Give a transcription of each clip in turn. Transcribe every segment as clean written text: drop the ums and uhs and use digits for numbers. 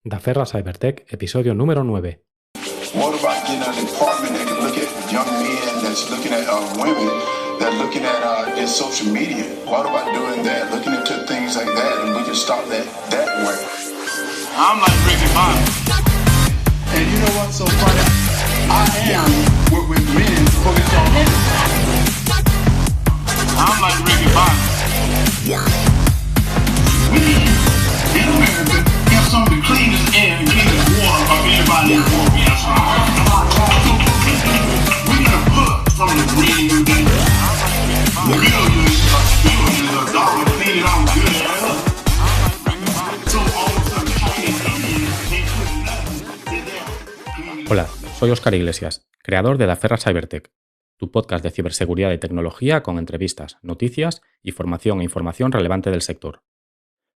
Daferra Cybertech, episodio número 9. What about getting a department that can look at young men that's looking at women that looking at in social media? What about doing that, looking into things like that, and we can stop that way? I'm like Ricky Bobby. And you know what's so funny? I am with men focused on men. I'm like Ricky Bobby. We in America have some of the cleanest air and cleanest water of anybody in the world. Yes, we got a book from the green billions of dollars clean it out good. So all of the Chinese Indians, they put nothing in there. Hola, soy Óscar Iglesias, creador de Daferra Cybertech, tu podcast de ciberseguridad y tecnología con entrevistas, noticias y formación e información relevante del sector.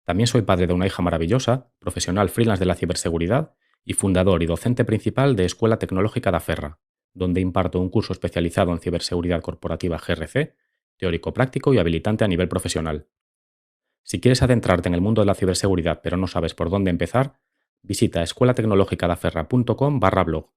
También soy padre de una hija maravillosa, profesional freelance de la ciberseguridad y fundador y docente principal de Escuela Tecnológica Daferra, donde imparto un curso especializado en ciberseguridad corporativa GRC, teórico práctico y habilitante a nivel profesional. Si quieres adentrarte en el mundo de la ciberseguridad pero no sabes por dónde empezar, visita escuelatecnologicadaferra.com/blog.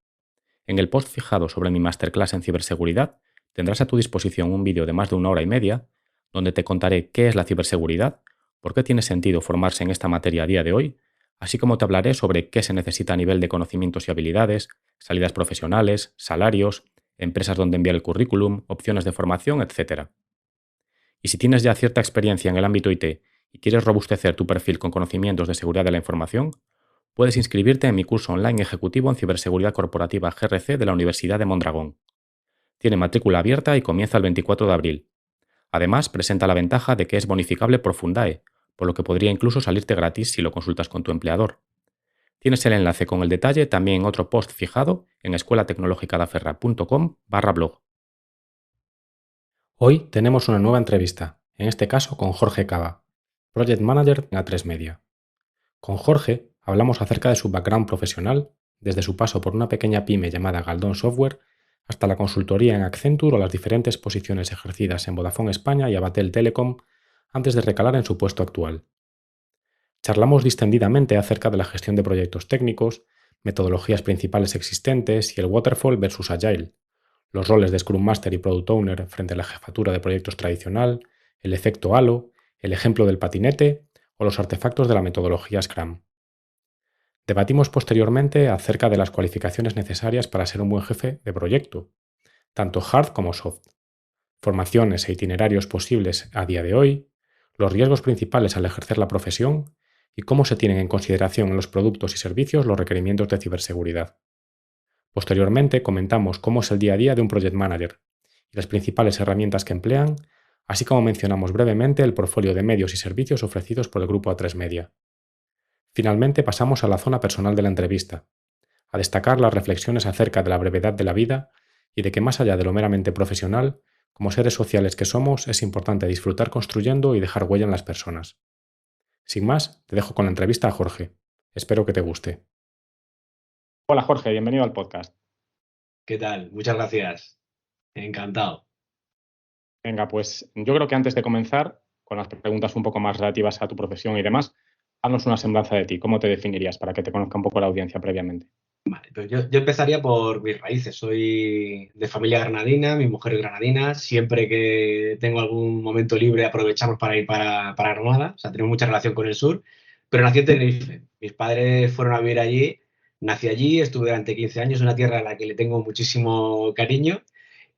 En el post fijado sobre mi masterclass en ciberseguridad tendrás a tu disposición un vídeo de más de 1 hora y media donde te contaré qué es la ciberseguridad, por qué tiene sentido formarse en esta materia a día de hoy, así como te hablaré sobre qué se necesita a nivel de conocimientos y habilidades, salidas profesionales, salarios, empresas donde enviar el currículum, opciones de formación, etc. Y si tienes ya cierta experiencia en el ámbito IT y quieres robustecer tu perfil con conocimientos de seguridad de la información, puedes inscribirte en mi curso online ejecutivo en ciberseguridad corporativa GRC de la Universidad de Mondragón. Tiene matrícula abierta y comienza el 24 de abril. Además, presenta la ventaja de que es bonificable por Fundae, por lo que podría incluso salirte gratis si lo consultas con tu empleador. Tienes el enlace con el detalle también en otro post fijado en escuelatecnologicadaferra.com/blog. Hoy tenemos una nueva entrevista, en este caso con Jorge Cava, Project Manager en A3 Media. Con Jorge hablamos acerca de su background profesional, desde su paso por una pequeña pyme llamada Galdón Software, hasta la consultoría en Accenture o las diferentes posiciones ejercidas en Vodafone España y Abatel Telecom, antes de recalar en su puesto actual. Charlamos distendidamente acerca de la gestión de proyectos técnicos, metodologías principales existentes y el Waterfall versus Agile, los roles de Scrum Master y Product Owner frente a la jefatura de proyectos tradicional, el efecto halo, el ejemplo del patinete o los artefactos de la metodología Scrum. Debatimos posteriormente acerca de las cualificaciones necesarias para ser un buen jefe de proyecto, tanto hard como soft, formaciones e itinerarios posibles a día de hoy, los riesgos principales al ejercer la profesión y cómo se tienen en consideración en los productos y servicios los requerimientos de ciberseguridad. Posteriormente comentamos cómo es el día a día de un Project Manager y las principales herramientas que emplean, así como mencionamos brevemente el portfolio de medios y servicios ofrecidos por el grupo A3 Media. Finalmente pasamos a la zona personal de la entrevista, a destacar las reflexiones acerca de la brevedad de la vida y de que más allá de lo meramente profesional, como seres sociales que somos, es importante disfrutar construyendo y dejar huella en las personas. Sin más, te dejo con la entrevista a Jorge. Espero que te guste. Hola Jorge, bienvenido al podcast. ¿Qué tal? Muchas gracias. Encantado. Venga, pues yo creo que antes de comenzar, con las preguntas un poco más relativas a tu profesión y demás, haznos una semblanza de ti. ¿Cómo te definirías para que te conozca un poco la audiencia previamente? Vale, pues yo empezaría por mis raíces. Soy de familia granadina, mi mujer es granadina. Siempre que tengo algún momento libre aprovechamos para ir para Granada. O sea, tenemos mucha relación con el sur. Pero nací en Tenerife. Mis padres fueron a vivir allí. Nací allí, estuve durante 15 años, una tierra a la que le tengo muchísimo cariño.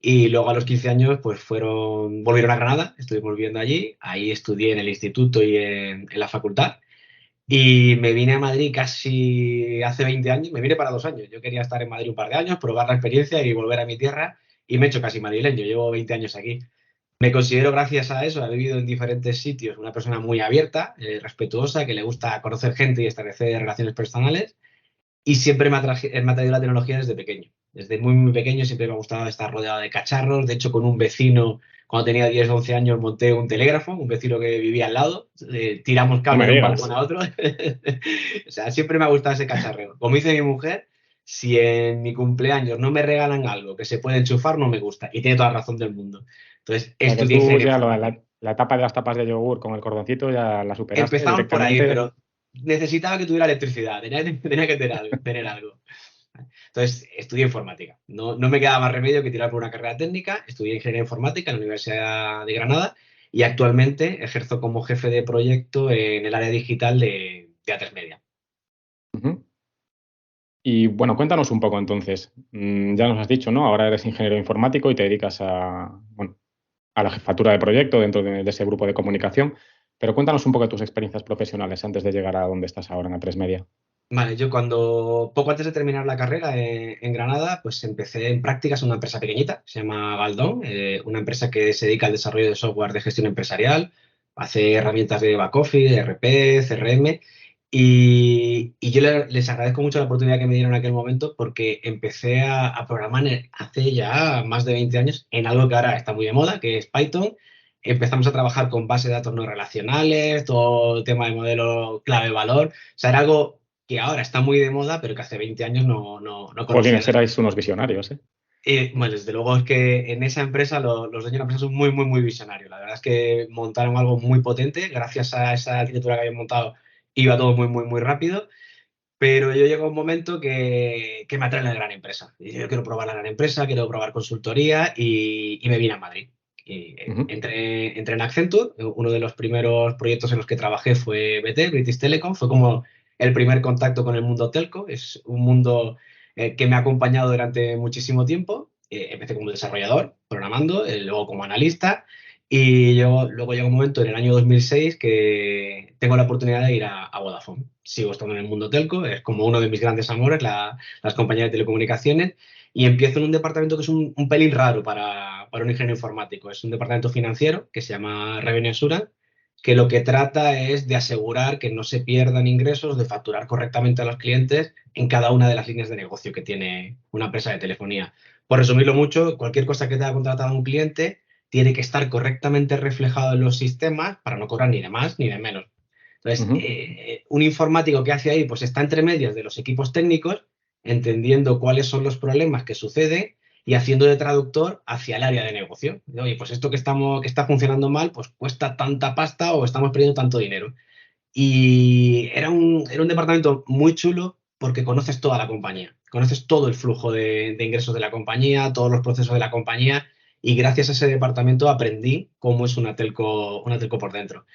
Y luego a los 15 años pues volvieron a Granada, estuvimos viviendo allí. Ahí estudié en el instituto y en la facultad. Y me vine a Madrid casi hace 20 años, me vine para 2 años. Yo quería estar en Madrid un par de años, probar la experiencia y volver a mi tierra y me he hecho casi madrileño, llevo 20 años aquí. Me considero, gracias a eso, haber vivido en diferentes sitios, una persona muy abierta, respetuosa, que le gusta conocer gente y establecer relaciones personales y siempre me ha traído la tecnología desde pequeño. Desde muy, muy pequeño siempre me ha gustado estar rodeado de cacharros. De hecho, con un vecino, cuando tenía 10 o 11 años, monté un telégrafo, un vecino que vivía al lado. Tiramos cable de un balcón a otro. O sea, siempre me ha gustado ese cacharreo. Como dice mi mujer, si en mi cumpleaños no me regalan algo que se puede enchufar, no me gusta. Y tiene toda la razón del mundo. Entonces, estudié ya la etapa de las tapas de yogur con el cordoncito ya la superaste. Empezamos por ahí, pero necesitaba que tuviera electricidad, tenía que tener algo. Entonces, estudié informática. No me quedaba más remedio que tirar por una carrera técnica. Estudié ingeniería informática en la Universidad de Granada y actualmente ejerzo como jefe de proyecto en el área digital de A3 Media. Ujú. Y bueno, cuéntanos un poco entonces. Ya nos has dicho, ¿no? Ahora eres ingeniero informático y te dedicas bueno, a la jefatura de proyecto dentro de ese grupo de comunicación. Pero cuéntanos un poco de tus experiencias profesionales antes de llegar a donde estás ahora en A3 Media. Vale, yo poco antes de terminar la carrera en Granada, pues empecé en prácticas en una empresa pequeñita, se llama Galdón, una empresa que se dedica al desarrollo de software de gestión empresarial, hace herramientas de back office, ERP, CRM, y yo les agradezco mucho la oportunidad que me dieron en aquel momento porque empecé a programar hace ya más de 20 años en algo que ahora está muy de moda, que es Python. Empezamos a trabajar con bases de datos no relacionales, todo el tema de modelo clave-valor. O sea, era algo que ahora está muy de moda, pero que hace 20 años no conocía Jolines, nadie. erais unos visionarios, ¿eh? Bueno, desde luego es que en esa empresa los dueños de la empresa son muy visionarios. La verdad es que montaron algo muy potente. Gracias a esa arquitectura que habían montado, iba todo muy rápido. Pero yo llego a un momento que me atrae la gran empresa. Y yo quiero probar la gran empresa, quiero probar consultoría y me vine a Madrid. Y Ujú. entré en Accenture. Uno de los primeros proyectos en los que trabajé fue BT, British Telecom. Fue como el primer contacto con el mundo telco. Es un mundo que me ha acompañado durante muchísimo tiempo. Empecé como desarrollador, programando, luego como analista. Y luego llega un momento en el año 2006 que tengo la oportunidad de ir a Vodafone. Sigo estando en el mundo telco, es como uno de mis grandes amores, las compañías de telecomunicaciones, y empiezo en un departamento que es un pelín raro para un ingeniero informático. Es un departamento financiero que se llama Revenue Assurance, que lo que trata es de asegurar que no se pierdan ingresos, de facturar correctamente a los clientes en cada una de las líneas de negocio que tiene una empresa de telefonía. Por resumirlo mucho, cualquier cosa que te haya contratado un cliente tiene que estar correctamente reflejado en los sistemas para no cobrar ni de más ni de menos. Entonces, Ujú. un informático que hace ahí, pues está entre medias de los equipos técnicos, entendiendo cuáles son los problemas que suceden y haciendo de traductor hacia el área de negocio. Oye, pues esto que está funcionando mal, pues cuesta tanta pasta o estamos perdiendo tanto dinero. Y era un departamento muy chulo porque conoces toda la compañía, conoces todo el flujo de ingresos de la compañía, todos los procesos de la compañía, y gracias a ese departamento aprendí cómo es una telco por dentro.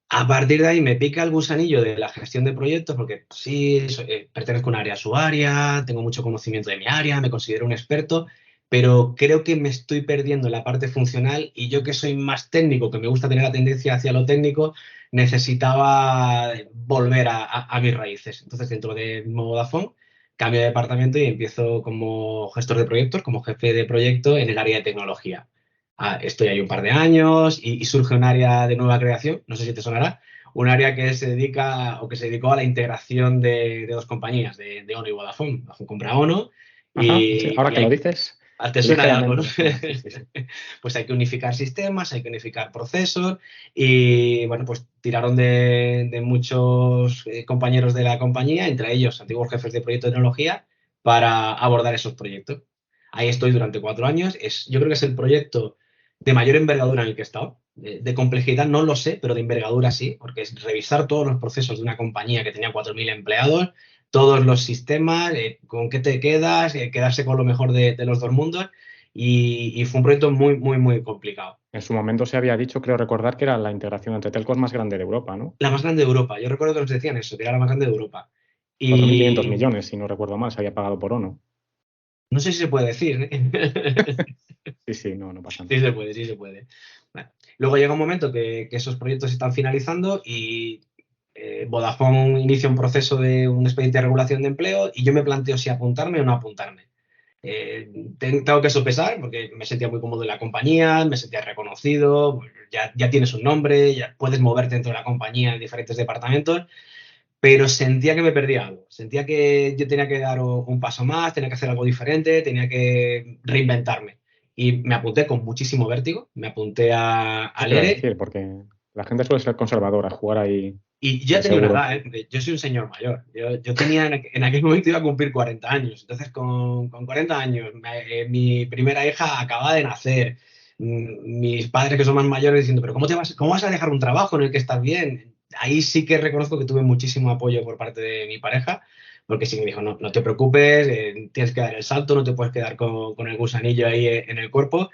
A partir de ahí me pica el gusanillo de la gestión de proyectos porque sí, pertenezco a un área usuaria, tengo mucho conocimiento de mi área, me considero un experto, pero creo que me estoy perdiendo en la parte funcional y yo que soy más técnico, que me gusta tener la tendencia hacia lo técnico, necesitaba volver a mis raíces. Entonces, dentro de Vodafone, cambio de departamento y empiezo como gestor de proyectos, como jefe de proyecto en el área de tecnología. Estoy ahí un par de años y surge un área de nueva creación, no sé si te sonará, un área que se dedica o que se dedicó a la integración de dos compañías, de Ono y Vodafone. Vodafone compra Ono Ajá, sí, ahora y que lo hay, dices, te suena de algo, ¿no? ligeramente suena. Sí, sí, sí. Pues hay que unificar sistemas, hay que unificar procesos y, bueno, pues tiraron de muchos compañeros de la compañía, entre ellos antiguos jefes de proyecto de tecnología, para abordar esos proyectos. Ahí estoy durante 4 años. Yo creo que es el proyecto de mayor envergadura en el que he estado. De complejidad no lo sé, pero de envergadura sí, porque es revisar todos los procesos de una compañía que tenía 4.000 empleados, todos los sistemas, con qué te quedas, quedarse con lo mejor de los dos mundos. Y fue un proyecto muy complicado. En su momento se había dicho, creo recordar, que era la integración entre telcos más grande de Europa, ¿no? La más grande de Europa. Yo recuerdo que nos decían eso, que era la más grande de Europa. 4.500 Y millones, si no recuerdo mal, se había pagado por ONU. no sé si se puede decir, ¿eh? Sí, sí, no, no pasa Sí nada. se puede, sí se puede. Bueno, luego llega un momento que esos proyectos se están finalizando y Vodafone inicia un proceso de un expediente de regulación de empleo y yo me planteo si apuntarme o no apuntarme. Tengo que sopesar porque me sentía muy cómodo en la compañía, me sentía reconocido, pues ya tienes un nombre, ya puedes moverte dentro de la compañía en diferentes departamentos, pero sentía que me perdía algo, sentía que yo tenía que dar un paso más, tenía que hacer algo diferente, tenía que reinventarme. Y me apunté con muchísimo vértigo, me apunté Eso al te iba a ERE decir, porque la gente suele ser conservadora, jugar ahí y yo ya al tenía una seguro. edad, ¿eh? Yo soy un señor mayor. Yo tenía, en aquel momento iba a cumplir 40 años. Entonces, con 40 años, mi primera hija acababa de nacer. Mis padres, que son más mayores, diciendo, pero cómo vas a dejar un trabajo en el que estás bien? ahí sí que reconozco que tuve muchísimo apoyo por parte de mi pareja, porque sí me dijo, no, no te preocupes, tienes que dar el salto, no te puedes quedar con el gusanillo ahí en el cuerpo.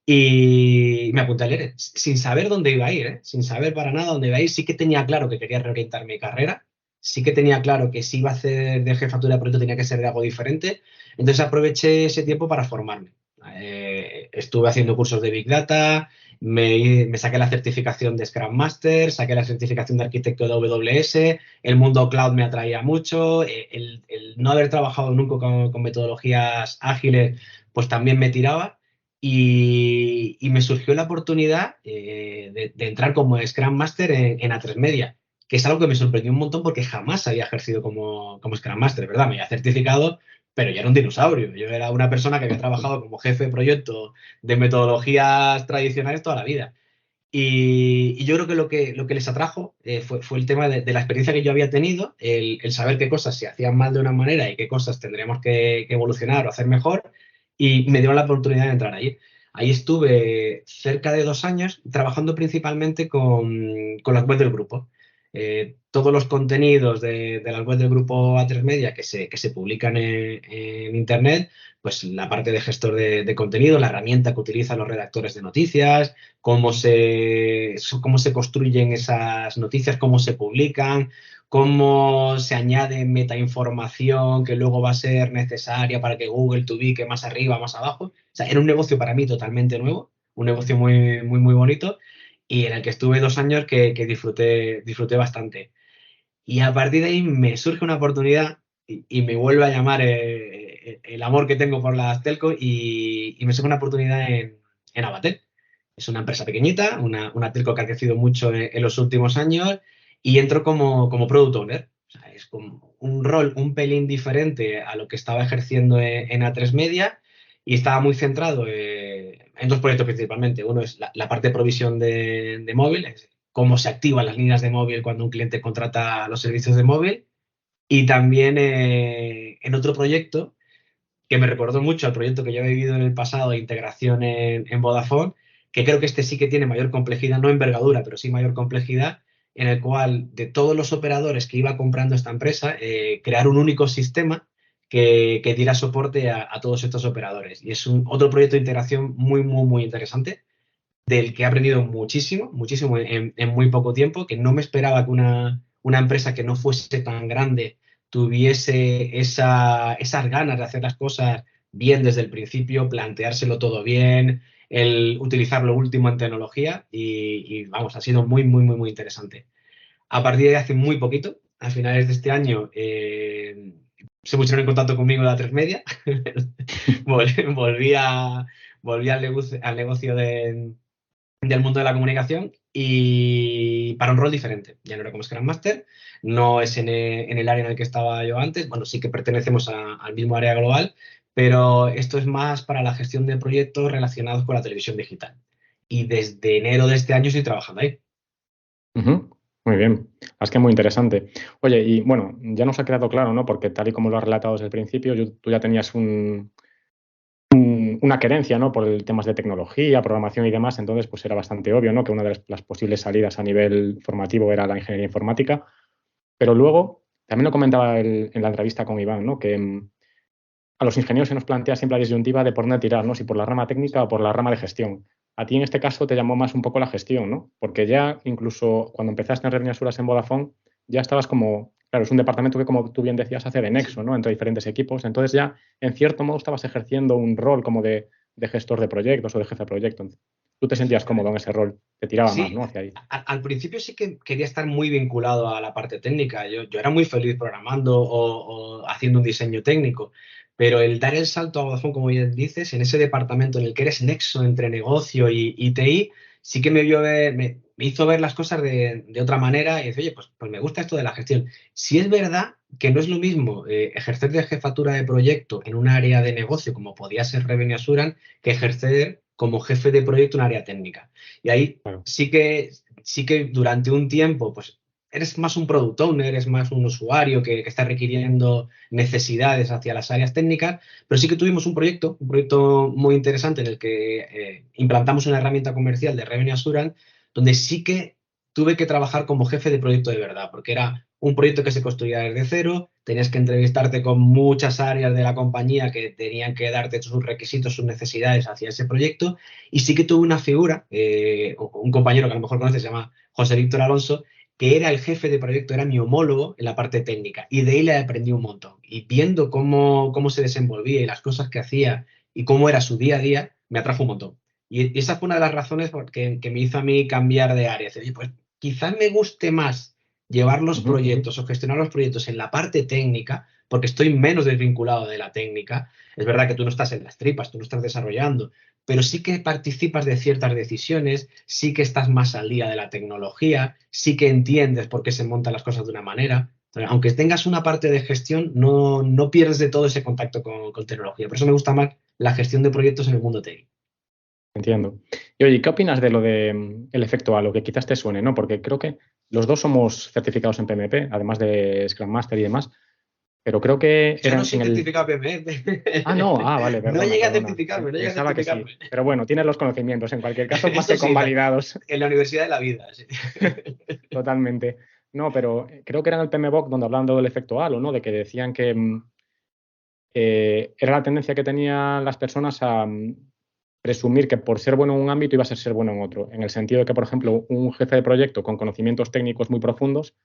Y me apunté al ERE, sin saber dónde iba a ir, ¿eh? Sin saber para nada dónde iba a ir. Sí que tenía claro que quería reorientar mi carrera, sí que tenía claro que si iba a hacer de jefatura de proyecto tenía que ser de algo diferente. Entonces aproveché ese tiempo para formarme. Estuve haciendo cursos de Big Data, me saqué la certificación de Scrum Master, saqué la certificación de arquitecto de AWS, el mundo cloud me atraía mucho, el no haber trabajado nunca con metodologías ágiles, pues también me tiraba. Y me surgió la oportunidad de entrar como Scrum Master en A3 Media, que es algo que me sorprendió un montón porque jamás había ejercido como Scrum Master, ¿verdad? Me había certificado, pero ya era un dinosaurio. Yo era una persona que había trabajado como jefe de proyecto de metodologías tradicionales toda la vida. Y yo creo que lo que les atrajo fue el tema de la experiencia que yo había tenido, el saber qué cosas se hacían mal de una manera y qué cosas tendríamos que evolucionar o hacer mejor, y me dieron la oportunidad de entrar allí. Ahí estuve cerca de 2 años trabajando principalmente con las webs del grupo. Todos los contenidos de las webs del grupo A3 Media que se publican en Internet, pues la parte de gestor de contenido, la herramienta que utilizan los redactores de noticias, cómo se construyen esas noticias, cómo se publican, cómo se añade metainformación que luego va a ser necesaria para que Google te ubique más arriba, más abajo. O sea, era un negocio para mí totalmente nuevo, un negocio muy, muy, muy bonito y en el que estuve 2 años que disfruté bastante. Y a partir de ahí me surge una oportunidad y me vuelve a llamar el amor que tengo por las telco y me surge una oportunidad en Avatel. Es una empresa pequeñita, una telco que ha crecido mucho en los últimos años y entro como product owner. O sea, es como un rol un pelín diferente a lo que estaba ejerciendo en A3 Media y estaba muy centrado en dos proyectos principalmente. Uno es la parte de provisión de móvil, es cómo se activan las líneas de móvil cuando un cliente contrata los servicios de móvil. Y también en otro proyecto que me recordó mucho al proyecto que yo he vivido en el pasado de integración en Vodafone, que creo que este sí que tiene mayor complejidad, no envergadura, pero sí mayor complejidad, en el cual de todos los operadores que iba comprando esta empresa, crear un único sistema que diera soporte a todos estos operadores. Y es otro proyecto de integración muy, muy, muy interesante, del que he aprendido muchísimo, muchísimo en muy poco tiempo, que no me esperaba que una empresa que no fuese tan grande tuviese esas ganas de hacer las cosas bien desde el principio, planteárselo todo bien, el utilizar lo último en tecnología y vamos, ha sido muy, muy, muy, muy interesante. A partir de hace muy poquito, a finales de este año, se pusieron en contacto conmigo de A3 Media, volví, volví al negocio del mundo de la comunicación y para un rol diferente. Ya no era como Scrum Master, no es en el área en el que estaba yo antes, bueno, sí que pertenecemos al mismo área global, pero esto es más para la gestión de proyectos relacionados con la televisión digital. Y desde enero de este año estoy trabajando ahí. Ujú. Muy bien, es que muy interesante. Oye, y bueno, ya nos ha quedado claro, ¿no? Porque tal y como lo has relatado desde el principio, tú ya tenías una querencia, ¿no? Por el temas de tecnología, programación y demás, entonces pues era bastante obvio, ¿no? Que una de las posibles salidas a nivel formativo era la ingeniería informática, pero luego, también lo comentaba en la entrevista con Iván, ¿no? Que a los ingenieros se nos plantea siempre la disyuntiva de por dónde tirar, ¿no? Si por la rama técnica o por la rama de gestión. A ti en este caso te llamó más un poco la gestión, ¿no? Porque ya incluso cuando empezaste en Revenue Assurance en Vodafone, ya estabas como, claro, es un departamento que, como tú bien decías, hace de nexo, ¿no? Entre diferentes equipos. Entonces ya, en cierto modo, estabas ejerciendo un rol como de gestor de proyectos o de jefe de proyecto. Tú te sentías cómodo en ese rol, te tiraba más, Sí, ¿no? Hacia ahí. al principio sí que quería estar muy vinculado a la parte técnica. Yo era muy feliz programando o haciendo un diseño técnico, pero el dar el salto a Vodafone, como bien dices, en ese departamento en el que eres nexo entre negocio y TI, sí que me hizo ver las cosas de otra manera y decir, oye, pues me gusta esto de la gestión. Sí es verdad que no es lo mismo ejercer de jefatura de proyecto en un área de negocio, como podía ser Revenue Assurance, que ejercer como jefe de proyecto en un área técnica. Y ahí Claro. sí que durante un tiempo, pues eres más un product owner, eres más un usuario que está requiriendo necesidades hacia las áreas técnicas, pero sí que tuvimos un proyecto muy interesante en el que implantamos una herramienta comercial de Revenue Assurance, donde sí que tuve que trabajar como jefe de proyecto de verdad, porque era un proyecto que se construía desde cero, tenías que entrevistarte con muchas áreas de la compañía que tenían que darte sus requisitos, sus necesidades hacia ese proyecto, y sí que tuve una figura, un compañero que a lo mejor conoces, se llama José Víctor Alonso, que era el jefe de proyecto, era mi homólogo en la parte técnica, y de ahí le aprendí un montón. Y viendo cómo se desenvolvía y las cosas que hacía y cómo era su día a día, me atrajo un montón. Y esa fue una de las razones que me hizo a mí cambiar de área. Decir, pues quizás me guste más llevar los Ujú, ujú. proyectos o gestionar los proyectos en la parte técnica, porque estoy menos desvinculado de la técnica. Es verdad que tú no estás en las tripas, tú no estás desarrollando, pero sí que participas de ciertas decisiones, sí que estás más al día de la tecnología, sí que entiendes por qué se montan las cosas de una manera. Entonces, aunque tengas una parte de gestión, no pierdes de todo ese contacto con tecnología. Por eso me gusta más la gestión de proyectos en el mundo técnico. Entiendo. Y oye, ¿qué opinas de lo de el efecto halo? Que quizás te suene, ¿no? Porque creo que los dos somos certificados en PMP, además de Scrum Master y demás, pero creo que Yo no eran soy en el... certificado PME. Ah, no, vale, No perdona, llegué a perdona. certificarme, no llegué a Pensaba que sí. certificarme. Pero bueno, tienes los conocimientos, en cualquier caso, más Eso que sí, convalidados. en la Universidad de la Vida. Sí. Totalmente. No, pero creo que era en el PMBOK donde hablaban del efecto halo, ¿no? De que decían que era la tendencia que tenían las personas a presumir que por ser bueno en un ámbito ibas a ser bueno en otro. En el sentido de que, por ejemplo, un jefe de proyecto con conocimientos técnicos muy profundos,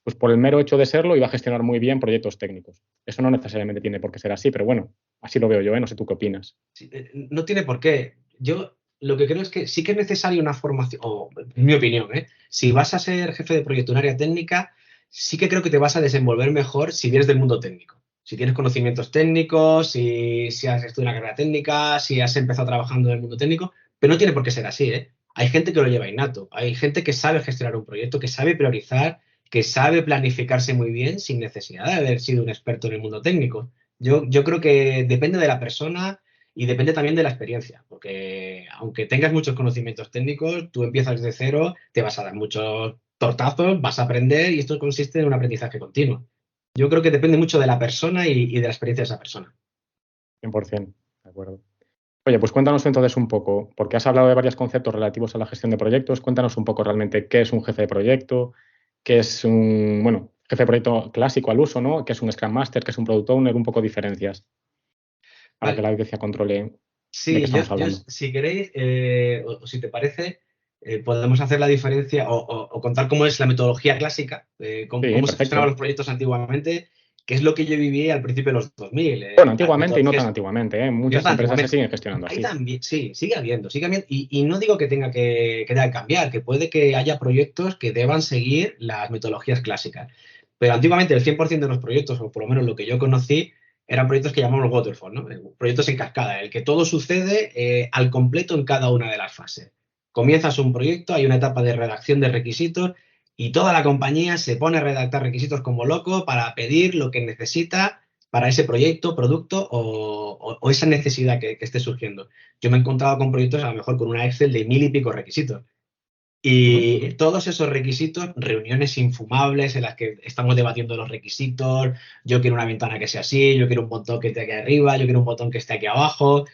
pues por el mero hecho de serlo iba a gestionar muy bien proyectos técnicos. Eso no necesariamente tiene por qué ser así, pero bueno, así lo veo yo, ¿eh? No sé tú qué opinas. Sí, no tiene por qué. Yo lo que creo es que sí que es necesaria una formación, o en mi opinión, ¿eh? Si vas a ser jefe de proyecto en área técnica, sí que creo que te vas a desenvolver mejor si vienes del mundo técnico. Si tienes conocimientos técnicos, si has estudiado una carrera técnica, si has empezado trabajando en el mundo técnico, pero no tiene por qué ser así, ¿eh? Hay gente que lo lleva innato, hay gente que sabe gestionar un proyecto, que sabe priorizar, que sabe planificarse muy bien sin necesidad de haber sido un experto en el mundo técnico. Yo creo que depende de la persona y depende también de la experiencia, porque aunque tengas muchos conocimientos técnicos, tú empiezas de cero, te vas a dar muchos tortazos, vas a aprender y esto consiste en un aprendizaje continuo. Yo creo que depende mucho de la persona y de la experiencia de esa persona. 100%, de acuerdo. Oye, pues cuéntanos entonces un poco, porque has hablado de varios conceptos relativos a la gestión de proyectos, cuéntanos un poco realmente qué es un jefe de proyecto, qué es un, bueno, jefe de proyecto clásico al uso, ¿no? Qué es un Scrum Master, qué es un Product Owner, un poco diferencias, para que la Vale, audiencia controle de qué sí, estamos hablando. si queréis, o si te parece, podemos hacer la diferencia o contar cómo es la metodología clásica, Sí, cómo se gestionaban perfecto. los proyectos antiguamente, que es lo que yo viví al principio de los 2000. Bueno, Las antiguamente y no tan metodologías. antiguamente, ¿eh? Yo Muchas empresas se antiguamente. siguen gestionando Ahí así. también, sí, sigue habiendo. Y no digo que tenga que cambiar, que puede que haya proyectos que deban seguir las metodologías clásicas. Pero antiguamente el 100% de los proyectos, o por lo menos lo que yo conocí, eran proyectos que llamamos waterfall, ¿no? Proyectos en cascada, en el que todo sucede al completo en cada una de las fases. Comienzas un proyecto, hay una etapa de redacción de requisitos y toda la compañía se pone a redactar requisitos como loco para pedir lo que necesita para ese proyecto, producto o esa necesidad que esté surgiendo. Yo me he encontrado con proyectos a lo mejor con una Excel de 1000 y pico requisitos. Ujú, Y ujú. todos esos requisitos, reuniones infumables en las que estamos debatiendo los requisitos, yo quiero una ventana que sea así, yo quiero un botón que esté aquí arriba, yo quiero un botón que esté aquí abajo,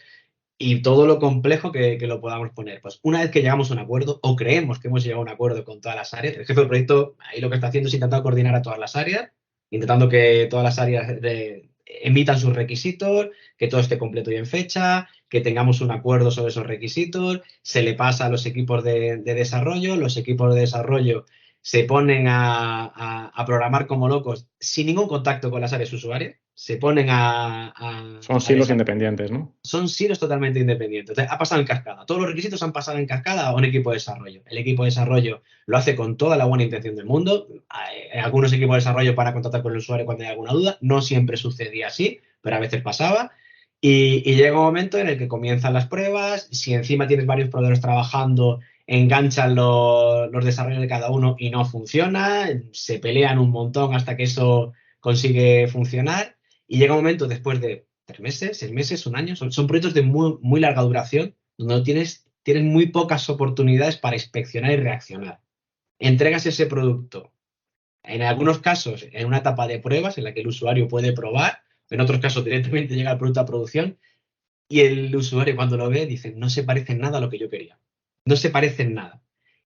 y todo lo complejo que lo podamos poner. Pues una vez que llegamos a un acuerdo, o creemos que hemos llegado a un acuerdo con todas las áreas, el jefe del proyecto ahí lo que está haciendo es intentar coordinar a todas las áreas, intentando que todas las áreas emitan sus requisitos, que todo esté completo y en fecha, que tengamos un acuerdo sobre esos requisitos, se le pasa a los equipos de desarrollo, los equipos de desarrollo se ponen a programar como locos sin ningún contacto con las áreas usuarias, se ponen Son a silos desarrollar. independientes, ¿no? Son silos totalmente independientes. Entonces, ha pasado en cascada. Todos los requisitos han pasado en cascada a un equipo de desarrollo. El equipo de desarrollo lo hace con toda la buena intención del mundo. Hay algunos equipos de desarrollo para contactar con el usuario cuando hay alguna duda. No siempre sucedía así, pero a veces pasaba. Y llega un momento en el que comienzan las pruebas. Si encima tienes varios proveedores trabajando, enganchan los desarrollos de cada uno y no funciona. Se pelean un montón hasta que eso consigue funcionar. Y llega un momento después de 3 meses, 6 meses, un año. Son proyectos de muy larga duración, donde no tienes muy pocas oportunidades para inspeccionar y reaccionar. Entregas ese producto, en algunos casos, en una etapa de pruebas en la que el usuario puede probar, en otros casos directamente llega el producto a producción y el usuario cuando lo ve dice, no se parece en nada a lo que yo quería. No se parece en nada.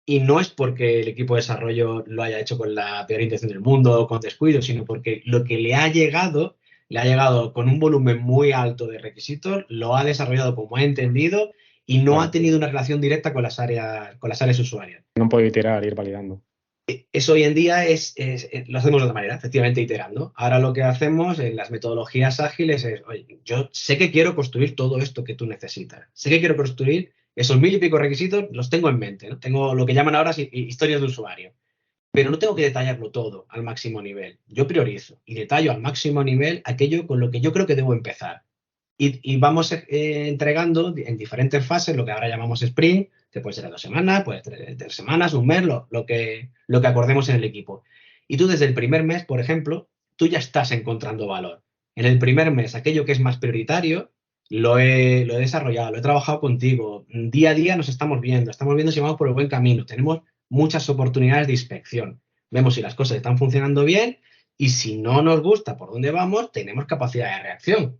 Y no es porque el equipo de desarrollo lo haya hecho con la peor intención del mundo o con descuido, sino porque lo que le ha llegado con un volumen muy alto de requisitos, lo ha desarrollado como ha entendido y no ha Claro, tenido una relación directa con las áreas usuarias. no puedo iterar, ir validando. Eso hoy en día lo hacemos de otra manera, efectivamente iterando. Ahora lo que hacemos en las metodologías ágiles es, oye, yo sé que quiero construir todo esto que tú necesitas. Sé que quiero construir esos 1000 y pico requisitos, los tengo en mente, ¿no? Tengo lo que llaman ahora historias de usuario, pero no tengo que detallarlo todo al máximo nivel. Yo priorizo y detallo al máximo nivel aquello con lo que yo creo que debo empezar. Y vamos entregando en diferentes fases lo que ahora llamamos sprint, que puede ser a 2 semanas, puede ser 3 semanas, un mes, lo que acordemos en el equipo. Y tú desde el primer mes, por ejemplo, tú ya estás encontrando valor. En el primer mes, aquello que es más prioritario, lo he desarrollado, lo he trabajado contigo. Día a día nos estamos viendo si vamos por el buen camino. Tenemos muchas oportunidades de inspección. Vemos si las cosas están funcionando bien y si no nos gusta por dónde vamos, tenemos capacidad de reacción.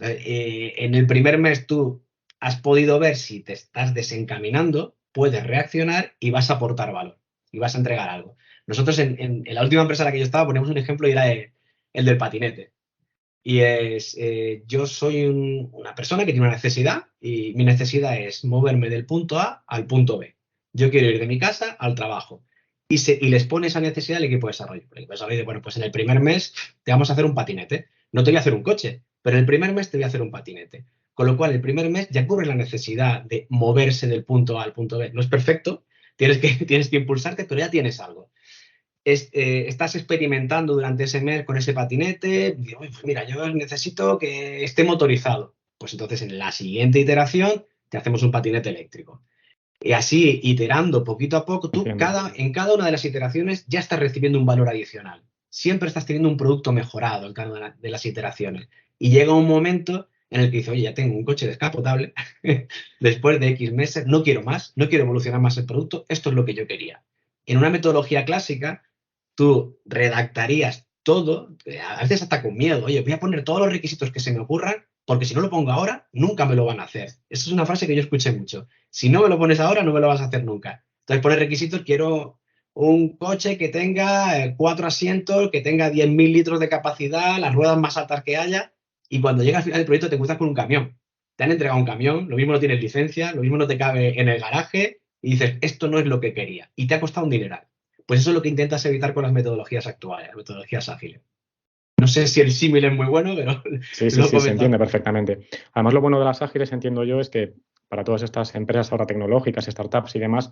En el primer mes tú has podido ver si te estás desencaminando, puedes reaccionar y vas a aportar valor y vas a entregar algo. Nosotros en la última empresa en la que yo estaba ponemos un ejemplo y era el del patinete. Y yo soy una persona que tiene una necesidad y mi necesidad es moverme del punto A al punto B. Yo quiero ir de mi casa al trabajo. Y les pone esa necesidad al equipo de desarrollo. El equipo de desarrollo dice, bueno, pues en el primer mes te vamos a hacer un patinete. No te voy a hacer un coche, pero en el primer mes te voy a hacer un patinete. Con lo cual, el primer mes ya cubre la necesidad de moverse del punto A al punto B. No es perfecto, tienes que impulsarte, pero ya tienes algo. Estás experimentando durante ese mes con ese patinete, digo, pues mira, yo necesito que esté motorizado. Pues entonces en la siguiente iteración te hacemos un patinete eléctrico. Y así, iterando poquito a poco, Entiendo. en cada una de las iteraciones ya estás recibiendo un valor adicional. Siempre estás teniendo un producto mejorado en cada una de las iteraciones. Y llega un momento en el que dices, oye, ya tengo un coche descapotable, después de X meses, no quiero más, no quiero evolucionar más el producto, esto es lo que yo quería. En una metodología clásica, tú redactarías todo, a veces hasta con miedo, oye, voy a poner todos los requisitos que se me ocurran, porque si no lo pongo ahora, nunca me lo van a hacer. Esa es una frase que yo escuché mucho. Si no me lo pones ahora, no me lo vas a hacer nunca. Entonces, poner requisitos, quiero un coche que tenga 4 asientos, que tenga 10.000 litros de capacidad, las ruedas más altas que haya, y cuando llega al final del proyecto te encuentras con un camión. Te han entregado un camión, lo mismo no tienes licencia, lo mismo no te cabe en el garaje, y dices, esto no es lo que quería, y te ha costado un dineral. Pues eso es lo que intentas evitar con las metodologías actuales, las metodologías ágiles. No sé si el símil es muy bueno, pero Sí, sí, lo he sí, se entiende comentado. perfectamente. Además, lo bueno de las ágiles, entiendo yo, es que para todas estas empresas ahora tecnológicas, startups y demás,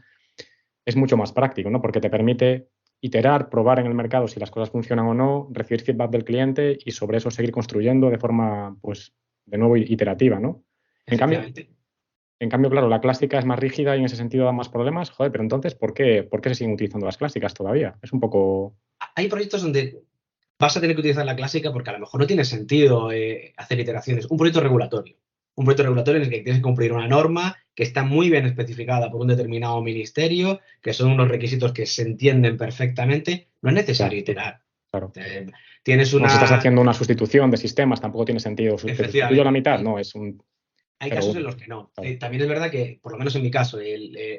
es mucho más práctico, ¿no? Porque te permite iterar, probar en el mercado si las cosas funcionan o no, recibir feedback del cliente y sobre eso seguir construyendo de forma, pues, de nuevo iterativa, ¿no? En cambio, Efectivamente. claro, la clásica es más rígida y en ese sentido da más problemas. Joder, pero entonces, ¿por qué se siguen utilizando las clásicas todavía? Es un poco... Hay proyectos donde vas a tener que utilizar la clásica porque a lo mejor no tiene sentido hacer iteraciones. Un proyecto regulatorio. Un proyecto regulatorio en el que tienes que cumplir una norma que está muy bien especificada por un determinado ministerio, que son unos requisitos que se entienden perfectamente. No es Ya, necesario iterar. claro. Eh, Tienes No, si estás una... haciendo una sustitución de sistemas, tampoco tiene sentido. Te sustituyo a la Efectivamente. mitad, no, es un... Hay Pero casos en bueno, los que no. claro. También es verdad que, por lo menos en mi caso,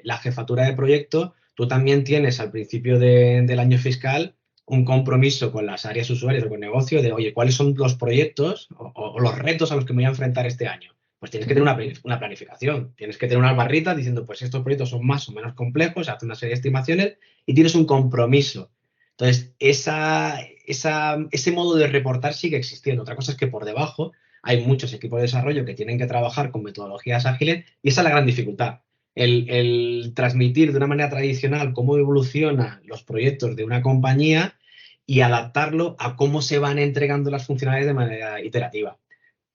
la jefatura de proyecto, tú también tienes al principio del año fiscal un compromiso con las áreas usuarias o con negocio de, oye, ¿cuáles son los proyectos o los retos a los que me voy a enfrentar este año? Pues tienes que tener una planificación, tienes que tener unas barritas diciendo, pues estos proyectos son más o menos complejos, hace una serie de estimaciones y tienes un compromiso. Entonces, ese modo de reportar sigue existiendo. Otra cosa es que por debajo hay muchos equipos de desarrollo que tienen que trabajar con metodologías ágiles y esa es la gran dificultad. El transmitir de una manera tradicional cómo evolucionan los proyectos de una compañía y adaptarlo a cómo se van entregando las funcionalidades de manera iterativa.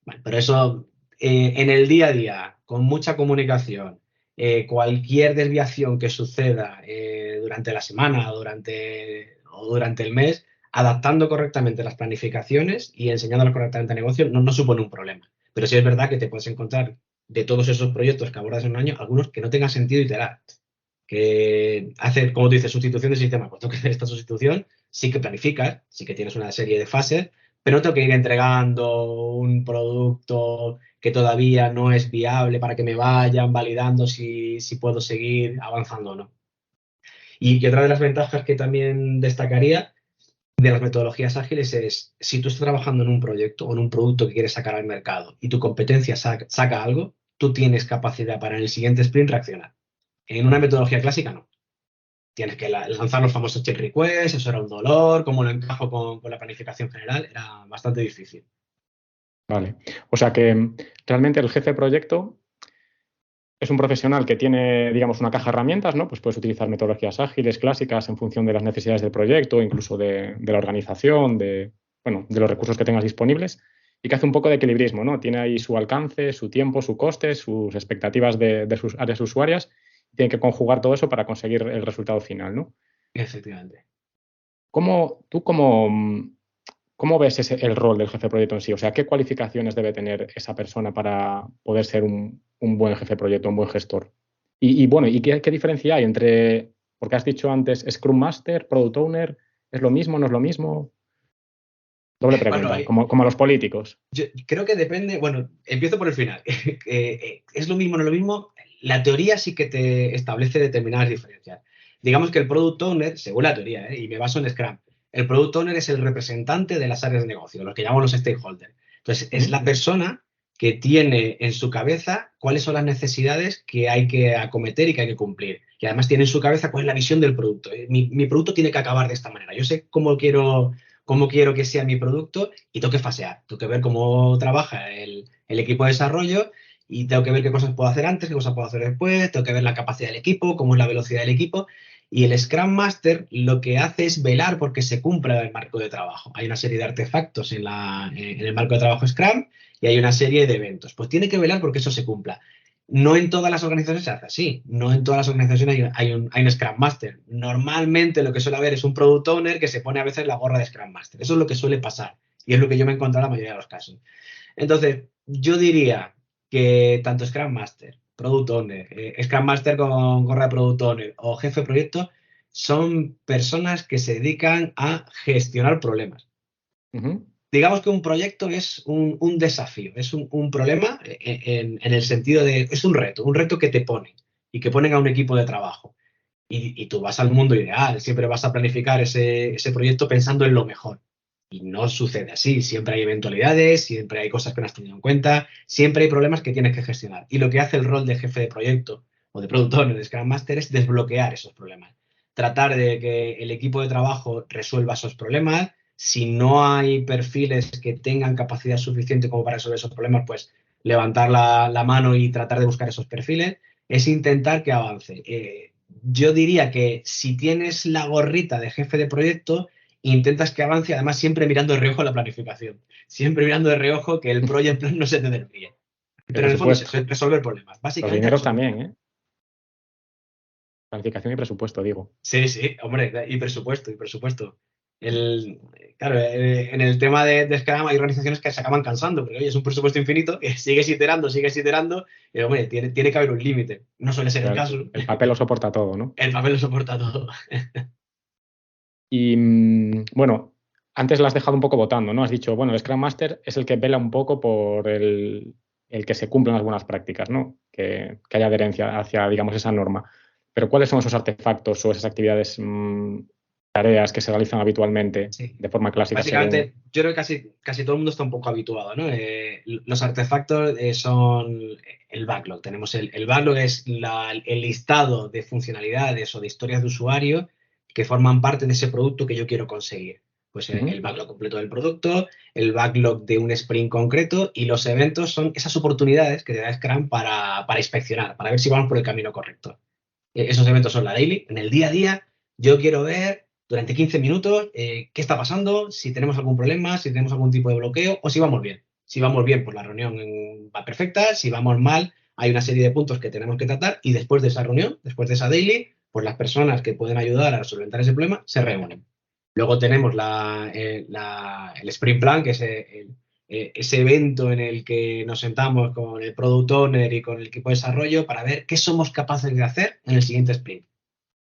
Bueno, pero eso en el día a día, con mucha comunicación, cualquier desviación que suceda durante la semana o durante el mes, adaptando correctamente las planificaciones y enseñándolas correctamente al negocio, no supone un problema. Pero sí es verdad que te puedes encontrar de todos esos proyectos que abordas en un año, algunos que no tengan sentido iterar. Que hacer, como tú dices, sustitución de sistema. Pues tengo que hacer esta sustitución, sí que planificas, sí que tienes una serie de fases, pero no tengo que ir entregando un producto que todavía no es viable para que me vayan validando si puedo seguir avanzando o no. Y otra de las ventajas que también destacaría de las metodologías ágiles es, si tú estás trabajando en un proyecto o en un producto que quieres sacar al mercado y tu competencia saca algo, tú tienes capacidad para en el siguiente sprint reaccionar. En una metodología clásica no. Tienes que lanzar los famosos check requests, eso era un dolor, cómo lo encajo con la planificación general, era bastante difícil. Vale. O sea que realmente el jefe de proyecto es un profesional que tiene, digamos, una caja de herramientas, ¿no? Pues puedes utilizar metodologías ágiles, clásicas, en función de las necesidades del proyecto, incluso de la organización, bueno, de los recursos que tengas disponibles, y que hace un poco de equilibrismo, ¿no? Tiene ahí su alcance, su tiempo, su coste, sus expectativas de sus áreas usuarias, y tiene que conjugar todo eso para conseguir el resultado final, ¿no? Efectivamente. ¿Cómo ves el rol del jefe de proyecto en sí? O sea, ¿qué cualificaciones debe tener esa persona para poder ser un buen jefe de proyecto, un buen gestor? Bueno, ¿y qué diferencia hay entre, porque has dicho antes, Scrum Master, Product Owner, ¿es lo mismo, no es lo mismo? Doble pregunta, Bueno, como a los políticos. yo creo que depende, bueno, empiezo por el final. ¿Es lo mismo o no es lo mismo? La teoría sí que te establece determinadas diferencias. Digamos que el Product Owner, según la teoría, y me baso en Scrum, el Product Owner es el representante de las áreas de negocio, los que llamamos los stakeholders. Entonces, es la persona que tiene en su cabeza cuáles son las necesidades que hay que acometer y que hay que cumplir. Y además tiene en su cabeza cuál es la visión del producto. Mi producto tiene que acabar de esta manera. Yo sé cómo quiero que sea mi producto y tengo que fasear, tengo que ver cómo trabaja el equipo de desarrollo y tengo que ver qué cosas puedo hacer antes, qué cosas puedo hacer después, tengo que ver la capacidad del equipo, cómo es la velocidad del equipo. Y el Scrum Master lo que hace es velar porque se cumpla el marco de trabajo. Hay una serie de artefactos en el marco de trabajo Scrum y hay una serie de eventos. Pues tiene que velar porque eso se cumpla. No en todas las organizaciones se hace así. No en todas las organizaciones hay un Scrum Master. Normalmente lo que suele haber es un Product Owner que se pone a veces la gorra de Scrum Master. Eso es lo que suele pasar. Y es lo que yo me he encontrado en la mayoría de los casos. Entonces, yo diría que tanto Scrum Master, Product Owner, Scrum Master con gorra de Product Owner o jefe de proyecto son personas que se dedican a gestionar problemas. Uh-huh. Digamos que un proyecto es un desafío, es un problema en el sentido de, es un reto que te ponen y que ponen a un equipo de trabajo. Y tú vas al mundo ideal, siempre vas a planificar ese proyecto pensando en lo mejor. Y no sucede así, siempre hay eventualidades, siempre hay cosas que no has tenido en cuenta, siempre hay problemas que tienes que gestionar. Y lo que hace el rol de jefe de proyecto o de Product Owner, de Scrum Master, es desbloquear esos problemas. Tratar de que el equipo de trabajo resuelva esos problemas. Si no hay perfiles que tengan capacidad suficiente como para resolver esos problemas, pues levantar la mano y tratar de buscar esos perfiles. Es intentar que avance. Yo diría que si tienes la gorrita de jefe de proyecto, intentas que avance, además siempre mirando de reojo la planificación, siempre mirando de reojo que el project plan no se te desvíe. Pero en el fondo es eso, es resolver problemas. Los Básicamente dineros resolver también, problemas. Planificación y presupuesto, digo. Sí, sí, hombre, y presupuesto, y presupuesto. Claro, en el tema de Scrum hay organizaciones que se acaban cansando, porque oye, es un presupuesto infinito que sigues iterando, y hombre, tiene que haber un límite. No suele ser el caso. El papel lo soporta todo, ¿no? El papel lo soporta todo. Y bueno, antes lo has dejado un poco votando, ¿no? Has dicho, bueno, el Scrum Master es el que vela un poco por el que se cumplan las buenas prácticas, ¿no? Que haya adherencia hacia, digamos, esa norma. Pero ¿cuáles son esos artefactos o esas actividades, tareas que se realizan habitualmente Sí. de forma clásica? Básicamente, yo creo que casi todo el mundo está un poco habituado, ¿no? Los artefactos son el backlog. Tenemos el backlog es el listado de funcionalidades o de historias de usuario que forman parte de ese producto que yo quiero conseguir. Pues el backlog completo del producto, el backlog de un sprint concreto y los eventos son esas oportunidades que te da Scrum para inspeccionar, para ver si vamos por el camino correcto. Esos eventos son la daily. En el día a día, yo quiero ver durante 15 minutos qué está pasando, si tenemos algún problema, si tenemos algún tipo de bloqueo o si vamos bien. Si vamos bien, pues la reunión va perfecta. Si vamos mal, hay una serie de puntos que tenemos que tratar y después de esa reunión, después de esa daily, pues las personas que pueden ayudar a solventar ese problema se reúnen. Luego tenemos el Sprint Plan, que es ese evento en el que nos sentamos con el Product Owner y con el equipo de desarrollo para ver qué somos capaces de hacer en el siguiente sprint.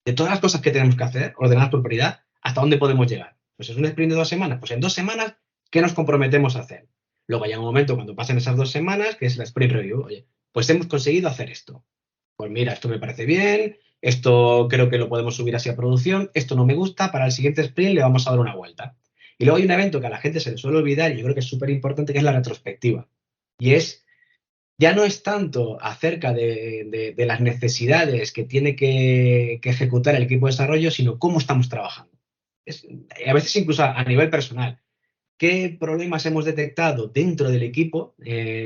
De todas las cosas que tenemos que hacer, ordenadas por prioridad, ¿hasta dónde podemos llegar? Pues es un sprint de 2 semanas. Pues en 2 semanas, ¿qué nos comprometemos a hacer? Luego hay un momento cuando pasen esas 2 semanas, que es la sprint review. Oye, pues hemos conseguido hacer esto. Pues mira, esto me parece bien, esto creo que lo podemos subir así a producción, esto no me gusta, para el siguiente sprint le vamos a dar una vuelta. Y luego hay un evento que a la gente se le suele olvidar y yo creo que es súper importante, que es la retrospectiva. Y ya no es tanto acerca de las necesidades que tiene que ejecutar el equipo de desarrollo, sino cómo estamos trabajando. A veces incluso a nivel personal. ¿Qué problemas hemos detectado dentro del equipo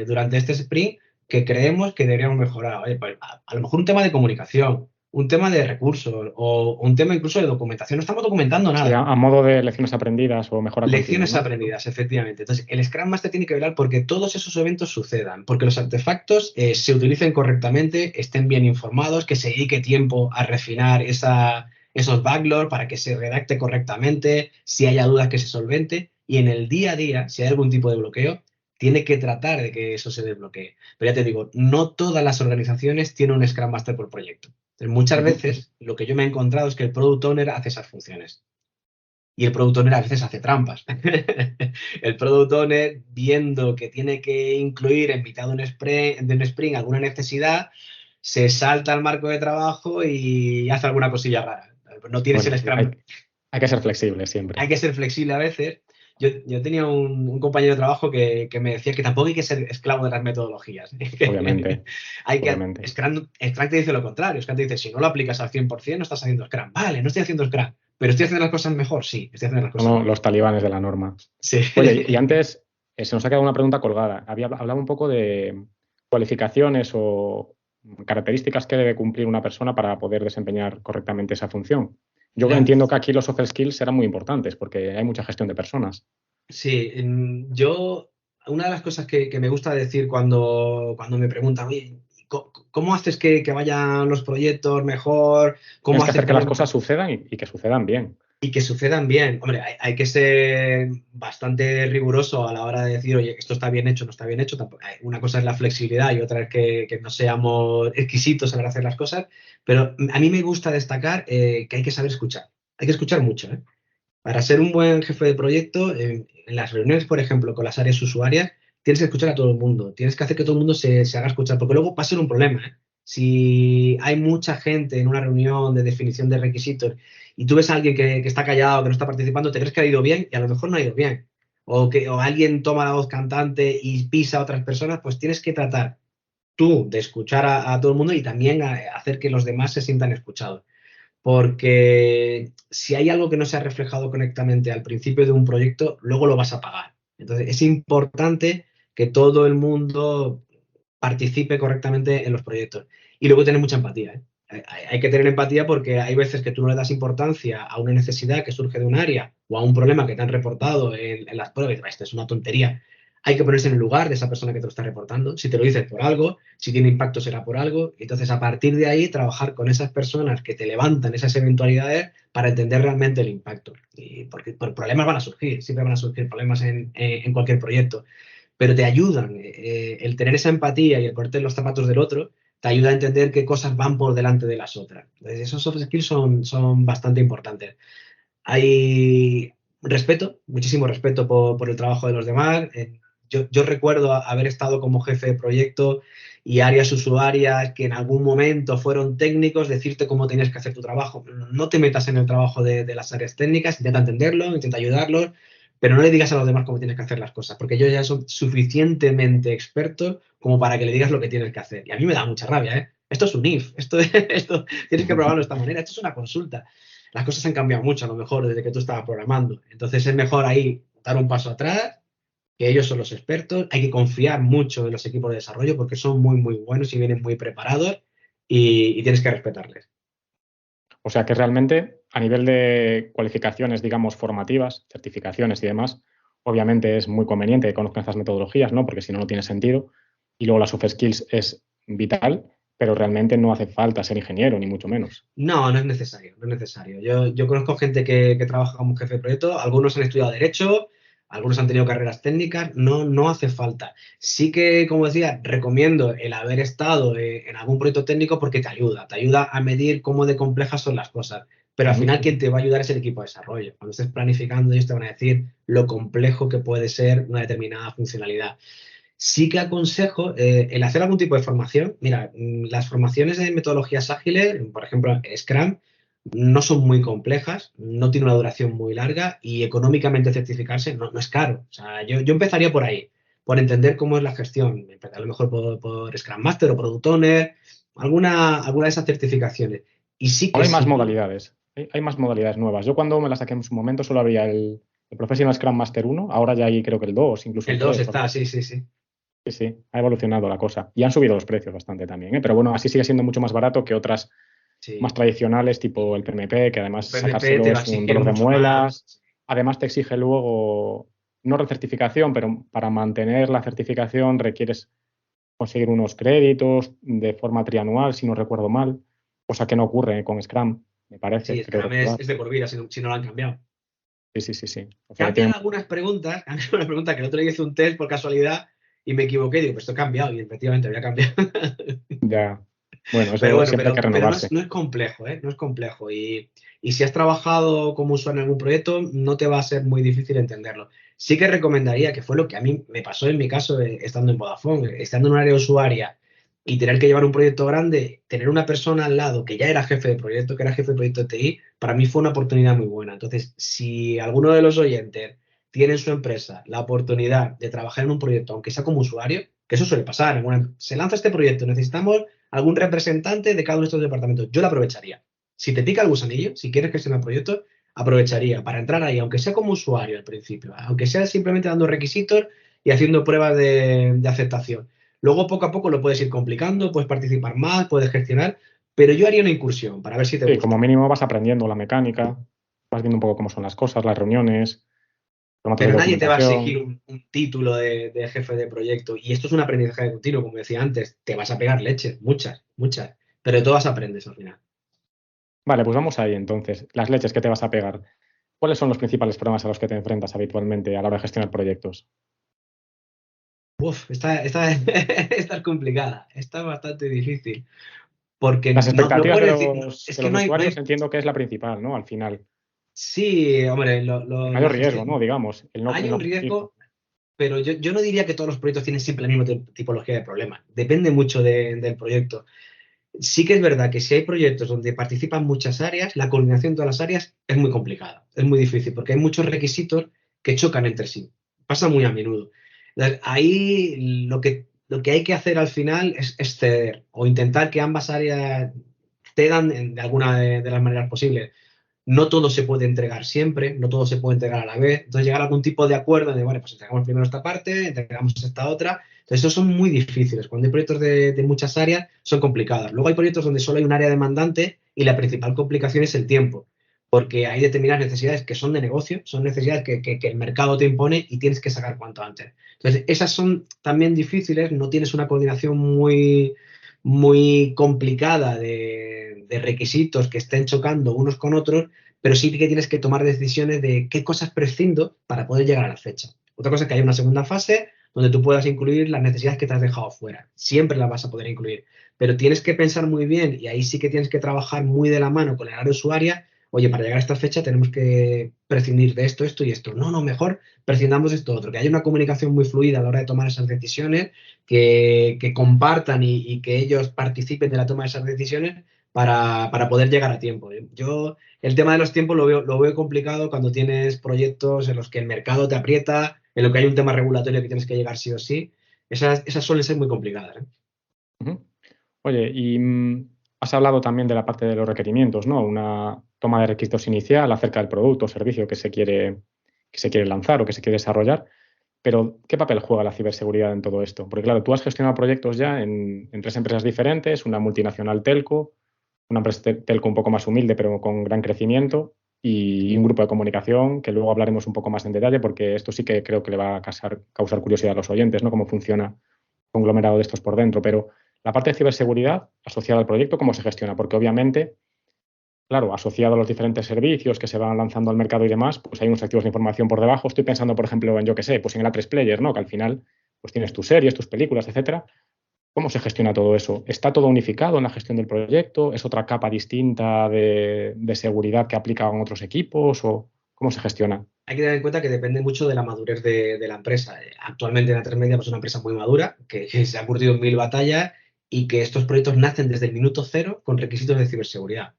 durante este sprint que creemos que deberíamos mejorar? Oye, pues, a lo mejor un tema de comunicación, un tema de recursos o un tema incluso de documentación. No estamos documentando Sí, nada. a modo de lecciones aprendidas o mejora continua, Lecciones ¿no? aprendidas, efectivamente. Entonces, el Scrum Master tiene que velar porque todos esos eventos sucedan, porque los artefactos se utilicen correctamente, estén bien informados, que se dedique tiempo a refinar esos backlogs para que se redacte correctamente, si haya dudas que se solvente, y en el día a día, si hay algún tipo de bloqueo, tiene que tratar de que eso se desbloquee. Pero ya te digo, no todas las organizaciones tienen un Scrum Master por proyecto. Entonces, muchas veces lo que yo me he encontrado es que el Product Owner hace esas funciones. Y el Product Owner a veces hace trampas. El Product Owner, viendo que tiene que incluir en mitad de un sprint alguna necesidad, se salta al marco de trabajo y hace alguna cosilla rara. No tienes Bueno, el sí, Scrum. hay que ser flexible siempre. Hay que ser flexible a veces. Yo tenía un compañero de trabajo que me decía que tampoco hay que ser esclavo de las metodologías. Obviamente. Obviamente. Scrum te dice lo contrario. Scrum te dice, si no lo aplicas al 100%, no estás haciendo Scrum. Vale, no estoy haciendo Scrum. ¿Pero estoy haciendo las cosas mejor? Sí, estoy haciendo las cosas Son mejor. los talibanes de la norma. Sí. Oye, y antes se nos ha quedado una pregunta colgada. Hablaba un poco de cualificaciones o características que debe cumplir una persona para poder desempeñar correctamente esa función. Yo Ya. entiendo que aquí los soft skills serán muy importantes porque hay mucha gestión de personas. Sí, una de las cosas que me gusta decir cuando me preguntan, oye, ¿cómo haces que vayan los proyectos mejor? ¿Cómo Tienes que haces hacer que las cosas sucedan y que sucedan bien. y que sucedan bien? Hombre, hay que ser bastante riguroso a la hora de decir, oye, esto está bien hecho, no está bien hecho. Una cosa es la flexibilidad y otra es que no seamos exquisitos a la hora de hacer las cosas, pero a mí me gusta destacar que hay que saber escuchar. Hay que escuchar mucho, ¿eh? Para ser un buen jefe de proyecto, en las reuniones, por ejemplo, con las áreas usuarias, tienes que escuchar a todo el mundo. Tienes que hacer que todo el mundo se haga escuchar, porque luego va a ser un problema, ¿eh? Si hay mucha gente en una reunión de definición de requisitos y tú ves a alguien que está callado, que no está participando, te crees que ha ido bien y a lo mejor no ha ido bien. O alguien toma la voz cantante y pisa a otras personas, pues tienes que tratar tú de escuchar a todo el mundo y también hacer que los demás se sientan escuchados. Porque si hay algo que no se ha reflejado correctamente al principio de un proyecto, luego lo vas a pagar. Entonces, es importante que todo el mundo participe correctamente en los proyectos. Y luego tener mucha empatía, ¿eh? Hay que tener empatía porque hay veces que tú no le das importancia a una necesidad que surge de un área o a un problema que te han reportado en las pruebas y dices, esto es una tontería. Hay que ponerse en el lugar de esa persona que te lo está reportando. Si te lo dices por algo, si tiene impacto será por algo. Entonces, a partir de ahí, trabajar con esas personas que te levantan esas eventualidades para entender realmente el impacto. Y porque problemas van a surgir, siempre van a surgir problemas en cualquier proyecto, pero te ayudan. El tener esa empatía y el ponerte en los zapatos del otro te ayuda a entender qué cosas van por delante de las otras. Entonces, esos soft skills son bastante importantes. Hay respeto, muchísimo respeto por el trabajo de los demás. Yo recuerdo haber estado como jefe de proyecto y áreas usuarias que en algún momento fueron técnicos, decirte cómo tenías que hacer tu trabajo. No te metas en el trabajo de las áreas técnicas, intenta entenderlo, intenta ayudarlos, pero no le digas a los demás cómo tienes que hacer las cosas, porque ellos ya son suficientemente expertos como para que le digas lo que tienes que hacer. Y a mí me da mucha rabia, ¿eh? Esto es un if, esto tienes que probarlo de esta manera, esto es una consulta. Las cosas han cambiado mucho, a lo mejor, desde que tú estabas programando. Entonces es mejor ahí dar un paso atrás, que ellos son los expertos. Hay que confiar mucho en los equipos de desarrollo porque son muy, muy buenos y vienen muy preparados y tienes que respetarles. O sea que realmente a nivel de cualificaciones, digamos, formativas, certificaciones y demás, obviamente es muy conveniente que conozcan estas metodologías, ¿no? Porque si no, no tiene sentido. Y luego las soft skills es vital, pero realmente no hace falta ser ingeniero, ni mucho menos. No, no es necesario, no es necesario. Yo conozco gente que trabaja como jefe de proyecto, algunos han estudiado Derecho, algunos han tenido carreras técnicas, no hace falta. Sí que, como decía, recomiendo el haber estado en algún proyecto técnico porque te ayuda a medir cómo de complejas son las cosas. Pero al final quien te va a ayudar es el equipo de desarrollo. Cuando estés planificando, ellos te van a decir lo complejo que puede ser una determinada funcionalidad. Sí que aconsejo el hacer algún tipo de formación. Mira, las formaciones de metodologías ágiles, por ejemplo, Scrum, no son muy complejas, no tiene una duración muy larga y económicamente certificarse no es caro. O sea, yo empezaría por ahí, por entender cómo es la gestión. Empezar a lo mejor por Scrum Master o Product Owner, alguna de esas certificaciones. Y sí que Ahora hay más si no, modalidades. Hay más modalidades nuevas. Yo cuando me las saqué en su momento solo había el Professional Scrum Master 1, ahora ya hay creo que el 2, incluso el el 2 3 o algo está, así. sí, sí, sí. Sí, sí, ha evolucionado la cosa. Y han subido los precios bastante también, ¿eh? Pero bueno, así sigue siendo mucho más barato que otras más Sí. tradicionales, tipo el Y PMP, que además PMP sacárselo te va a es un exigir dolor de mucho más. muelas. Además te exige luego, no recertificación, pero para mantener la certificación requieres conseguir unos créditos de forma trianual, si no recuerdo mal, cosa que no ocurre con Scrum, me parece, Sí, creo Scrum recordar. es de por vida si no lo han cambiado. Sí, sí, sí, sí. O sea que Cambian tienen... algunas preguntas. Cambian una pregunta que el otro día hice un test por casualidad y me equivoqué. Digo, pues esto ha cambiado y efectivamente había cambiado. Ya. Bueno, Pero eso bueno, siempre hay que pero renovarse. no es complejo, ¿eh? No es complejo. Y si has trabajado como usuario en algún proyecto, no te va a ser muy difícil entenderlo. Sí que recomendaría, que fue lo que a mí me pasó en mi caso estando en Vodafone, estando en un área usuaria y tener que llevar un proyecto grande, tener una persona al lado que ya era jefe de proyecto, que era jefe de proyecto de TI, para mí fue una oportunidad muy buena. Entonces, si alguno de los oyentes tiene en su empresa la oportunidad de trabajar en un proyecto, aunque sea como usuario, que eso suele pasar, se lanza este proyecto, necesitamos algún representante de cada uno de estos departamentos. Yo lo aprovecharía. Si te pica el gusanillo, si quieres gestionar proyectos, aprovecharía para entrar ahí, aunque sea como usuario al principio, aunque sea simplemente dando requisitos y haciendo pruebas de aceptación. Luego, poco a poco, lo puedes ir complicando, puedes participar más, puedes gestionar, pero yo haría una incursión para ver si te Sí, como gusta. mínimo vas aprendiendo la mecánica, vas viendo un poco cómo son las cosas, las reuniones, formatos de Pero nadie te va a exigir documentación. un título de jefe de proyecto. Y esto es un aprendizaje continuo, como decía antes. Te vas a pegar leche, muchas, muchas. Pero de todas aprendes al final. Vale, pues vamos ahí entonces. Las leches que te vas a pegar. ¿Cuáles son los principales problemas a los que te enfrentas habitualmente a la hora de gestionar proyectos? Uf, esta es complicada, esta es bastante difícil, porque Las no expectativas puedes decir, es de que los no usuarios hay, entiendo que es la principal, ¿no? Al final. sí, hombre, El la mayor riesgo, gestión, ¿no? Digamos, el hay un no cumplirlo. riesgo, pero yo no diría que todos los proyectos tienen siempre la misma tipología de problema, depende mucho del proyecto. Sí que es verdad que si hay proyectos donde participan muchas áreas, la coordinación de todas las áreas es muy complicada, es muy difícil, porque hay muchos requisitos que chocan entre sí, pasa muy a menudo. Ahí lo que hay que hacer al final es ceder o intentar que ambas áreas cedan de alguna de las maneras posibles. No todo se puede entregar siempre, no todo se puede entregar a la vez. Entonces, llegar a algún tipo de acuerdo de, bueno, pues entregamos primero esta parte, entregamos esta otra. Entonces, esos son muy difíciles. Cuando hay proyectos de muchas áreas, son complicados. Luego hay proyectos donde solo hay un área demandante y la principal complicación es el tiempo, porque hay determinadas necesidades que son de negocio, son necesidades que el mercado te impone y tienes que sacar cuanto antes. Entonces, esas son también difíciles, no tienes una coordinación muy complicada de requisitos que estén chocando unos con otros, pero sí que tienes que tomar decisiones de qué cosas prescindo para poder llegar a la fecha. Otra cosa es que hay una segunda fase donde tú puedas incluir las necesidades que te has dejado fuera. Siempre las vas a poder incluir, pero tienes que pensar muy bien y ahí sí que tienes que trabajar muy de la mano con el área usuaria. Oye, para llegar a esta fecha tenemos que prescindir de esto, esto y esto. No, no, mejor prescindamos de esto otro. Que haya una comunicación muy fluida a la hora de tomar esas decisiones, que compartan y que ellos participen de la toma de esas decisiones para poder llegar a tiempo. Yo el tema de los tiempos lo veo complicado cuando tienes proyectos en los que el mercado te aprieta, en lo que hay un tema regulatorio que tienes que llegar sí o sí. Esas suelen ser muy complicadas, ¿eh? Ujú. Oye, y has hablado también de la parte de los requerimientos, ¿no? Una toma de requisitos inicial acerca del producto o servicio que se quiere lanzar o que se quiere desarrollar. Pero, ¿qué papel juega la ciberseguridad en todo esto? Porque, claro, tú has gestionado proyectos ya en tres empresas diferentes, una multinacional telco, una empresa telco un poco más humilde, pero con gran crecimiento, y un grupo de comunicación, que luego hablaremos un poco más en detalle, porque esto sí que creo que le va a causar curiosidad a los oyentes, ¿no? Cómo funciona un conglomerado de estos por dentro. Pero la parte de ciberseguridad asociada al proyecto, ¿cómo se gestiona? Porque obviamente, claro, asociado a los diferentes servicios que se van lanzando al mercado y demás, pues hay unos activos de información por debajo. Estoy pensando, por ejemplo, en, yo qué sé, pues en el A3 Player, ¿no? Que al final pues tienes tus series, tus películas, etcétera. ¿Cómo se gestiona todo eso? ¿Está todo unificado en la gestión del proyecto? ¿Es otra capa distinta de seguridad que aplican otros equipos? ¿O cómo se gestiona? Hay que tener en cuenta que depende mucho de la madurez de la empresa. Actualmente en A3 Media pues, es una empresa muy madura, que se ha curtido en 1000 batallas y que estos proyectos nacen desde el minuto cero con requisitos de ciberseguridad.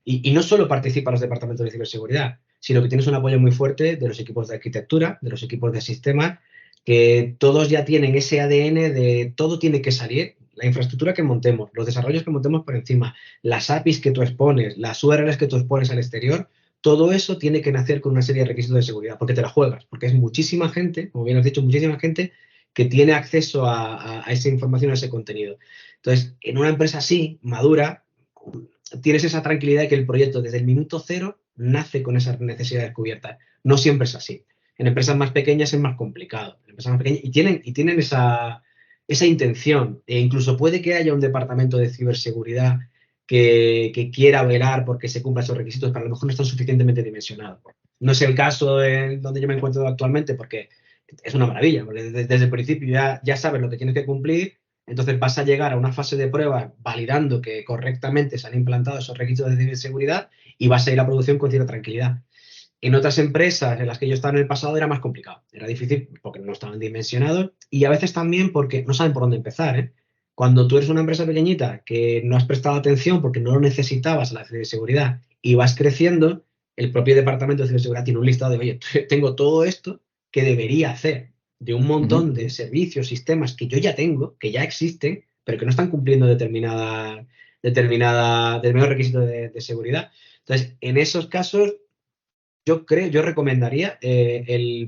Y no solo participan los departamentos de ciberseguridad, sino que tienes un apoyo muy fuerte de los equipos de arquitectura, de los equipos de sistemas, que todos ya tienen ese ADN de todo tiene que salir, la infraestructura que montemos, los desarrollos que montemos por encima, las APIs que tú expones, las URLs que tú expones al exterior, todo eso tiene que nacer con una serie de requisitos de seguridad, porque te la juegas, porque es muchísima gente, como bien has dicho, muchísima gente que tiene acceso a esa información, a ese contenido. Entonces, en una empresa así, madura, tienes esa tranquilidad de que el proyecto desde el minuto cero nace con esas necesidades cubiertas. No siempre es así. En empresas más pequeñas es más complicado. En empresas más pequeñas, y tienen esa intención. E incluso puede que haya un departamento de ciberseguridad que quiera velar porque se cumplan esos requisitos, pero a lo mejor no están suficientemente dimensionados. No es el caso en donde yo me encuentro actualmente porque es una maravilla, porque desde el principio ya sabes lo que tienes que cumplir, entonces vas a llegar a una fase de prueba validando que correctamente se han implantado esos requisitos de ciberseguridad y vas a ir a producción con cierta tranquilidad. En otras empresas en las que yo estaba en el pasado era más complicado, era difícil porque no estaban dimensionados y a veces también porque no saben por dónde empezar, ¿eh? Cuando tú eres una empresa pequeñita que no has prestado atención porque no lo necesitabas la ciberseguridad y vas creciendo, el propio departamento de ciberseguridad tiene un listado de, oye, tengo todo esto que debería hacer de un montón de servicios, sistemas que yo ya tengo, que ya existen, pero que no están cumpliendo determinados requisitos de seguridad. Entonces, en esos casos, yo recomendaría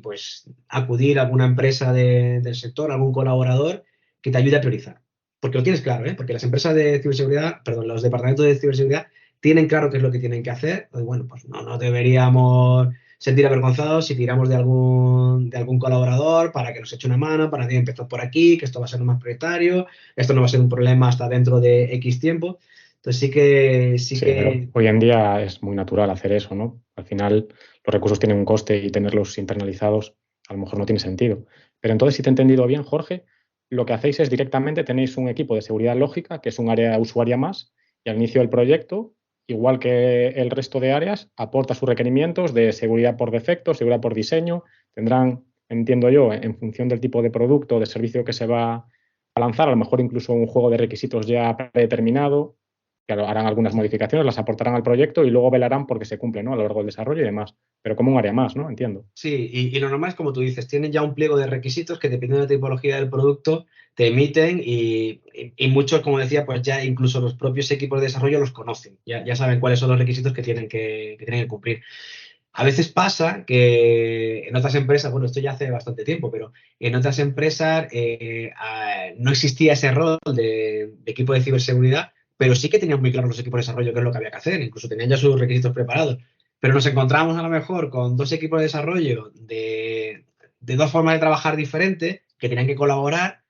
pues, acudir a alguna empresa del sector, algún colaborador que te ayude a priorizar. Porque lo tienes claro, ¿eh? Porque las empresas de ciberseguridad, perdón, los departamentos de ciberseguridad tienen claro qué es lo que tienen que hacer. Pues, bueno, pues no deberíamos sentir avergonzados si tiramos de algún colaborador para que nos eche una mano, para decir empezó por aquí, que esto va a ser lo más prioritario, esto no va a ser un problema hasta dentro de X tiempo. Entonces sí Sí, pero que hoy en día es muy natural hacer eso, ¿no? Al final los recursos tienen un coste y tenerlos internalizados a lo mejor no tiene sentido. Pero entonces, si te he entendido bien, Jorge, lo que hacéis es directamente tenéis un equipo de seguridad lógica, que es un área usuaria más, y al inicio del proyecto, igual que el resto de áreas, aporta sus requerimientos de seguridad por defecto, seguridad por diseño. Tendrán, entiendo yo, en función del tipo de producto o de servicio que se va a lanzar, a lo mejor incluso un juego de requisitos ya predeterminado que harán algunas modificaciones, las aportarán al proyecto y luego velarán porque se cumple, ¿no? A lo largo del desarrollo y demás. Pero como un área más, ¿no? Entiendo. sí, y lo normal es como tú dices, tienen ya un pliego de requisitos que dependiendo de la tipología del producto te emiten y muchos, como decía, pues ya incluso los propios equipos de desarrollo los conocen, ya saben cuáles son los requisitos que tienen que cumplir. A veces pasa que en otras empresas, bueno, esto ya hace bastante tiempo, pero en otras empresas no existía ese rol de equipo de ciberseguridad, pero sí que tenían muy claros los equipos de desarrollo qué es lo que había que hacer, incluso tenían ya sus requisitos preparados. Pero nos encontramos a lo mejor con dos equipos de desarrollo de dos formas de trabajar diferentes que tenían que colaborar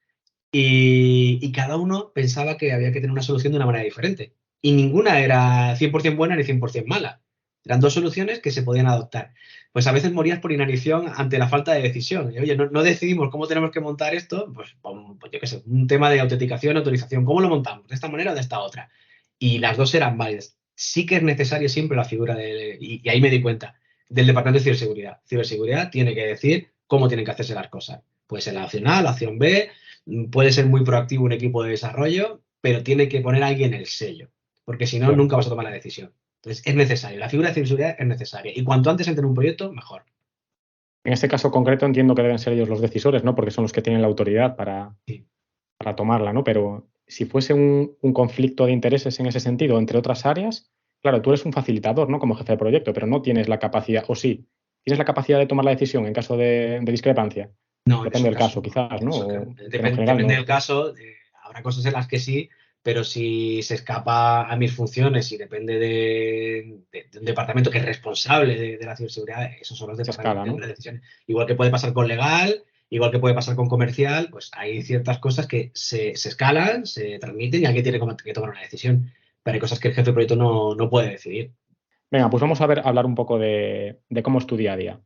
y cada uno pensaba que había que tener una solución de una manera diferente. Y ninguna era 100% buena ni 100% mala. Eran dos soluciones que se podían adoptar. Pues a veces morías por inanición ante la falta de decisión. Y, oye, no decidimos cómo tenemos que montar esto, pues yo qué sé, un tema de autenticación, autorización. ¿Cómo lo montamos? ¿De esta manera o de esta otra? Y las dos eran válidas. Sí que es necesario siempre la figura y ahí me di cuenta, del Departamento de Ciberseguridad. Ciberseguridad tiene que decir cómo tienen que hacerse las cosas. Puede ser la opción A, la opción B, puede ser muy proactivo un equipo de desarrollo, pero tiene que poner a alguien el sello, porque si no, Claro. nunca vas a tomar la decisión. Entonces, es necesario. La figura de ciberseguridad es necesaria. Y cuanto antes entre en un proyecto, mejor. En este caso concreto entiendo que deben ser ellos los decisores, ¿no? Porque son los que tienen la autoridad Sí. para tomarla, ¿no? Pero si fuese un conflicto de intereses en ese sentido entre otras áreas, claro, tú eres un facilitador, ¿no? Como jefe de proyecto, pero no tienes la capacidad, o sí, tienes la capacidad de tomar la decisión en caso de discrepancia. No, en Depende esos del casos caso, no. quizás, ¿no? Pero en general Depende no. del caso. Habrá cosas en las que sí, pero si se escapa a mis funciones y depende de un departamento que es responsable de la ciberseguridad, esos son los Se departamentos escala, que toman ¿no? las decisiones. Igual que puede pasar con legal, igual que puede pasar con comercial, pues hay ciertas cosas que se escalan, se transmiten y alguien tiene que tomar una decisión. Pero hay cosas que el jefe de proyecto no puede decidir. Venga, pues vamos a hablar un poco de cómo es tu día a día.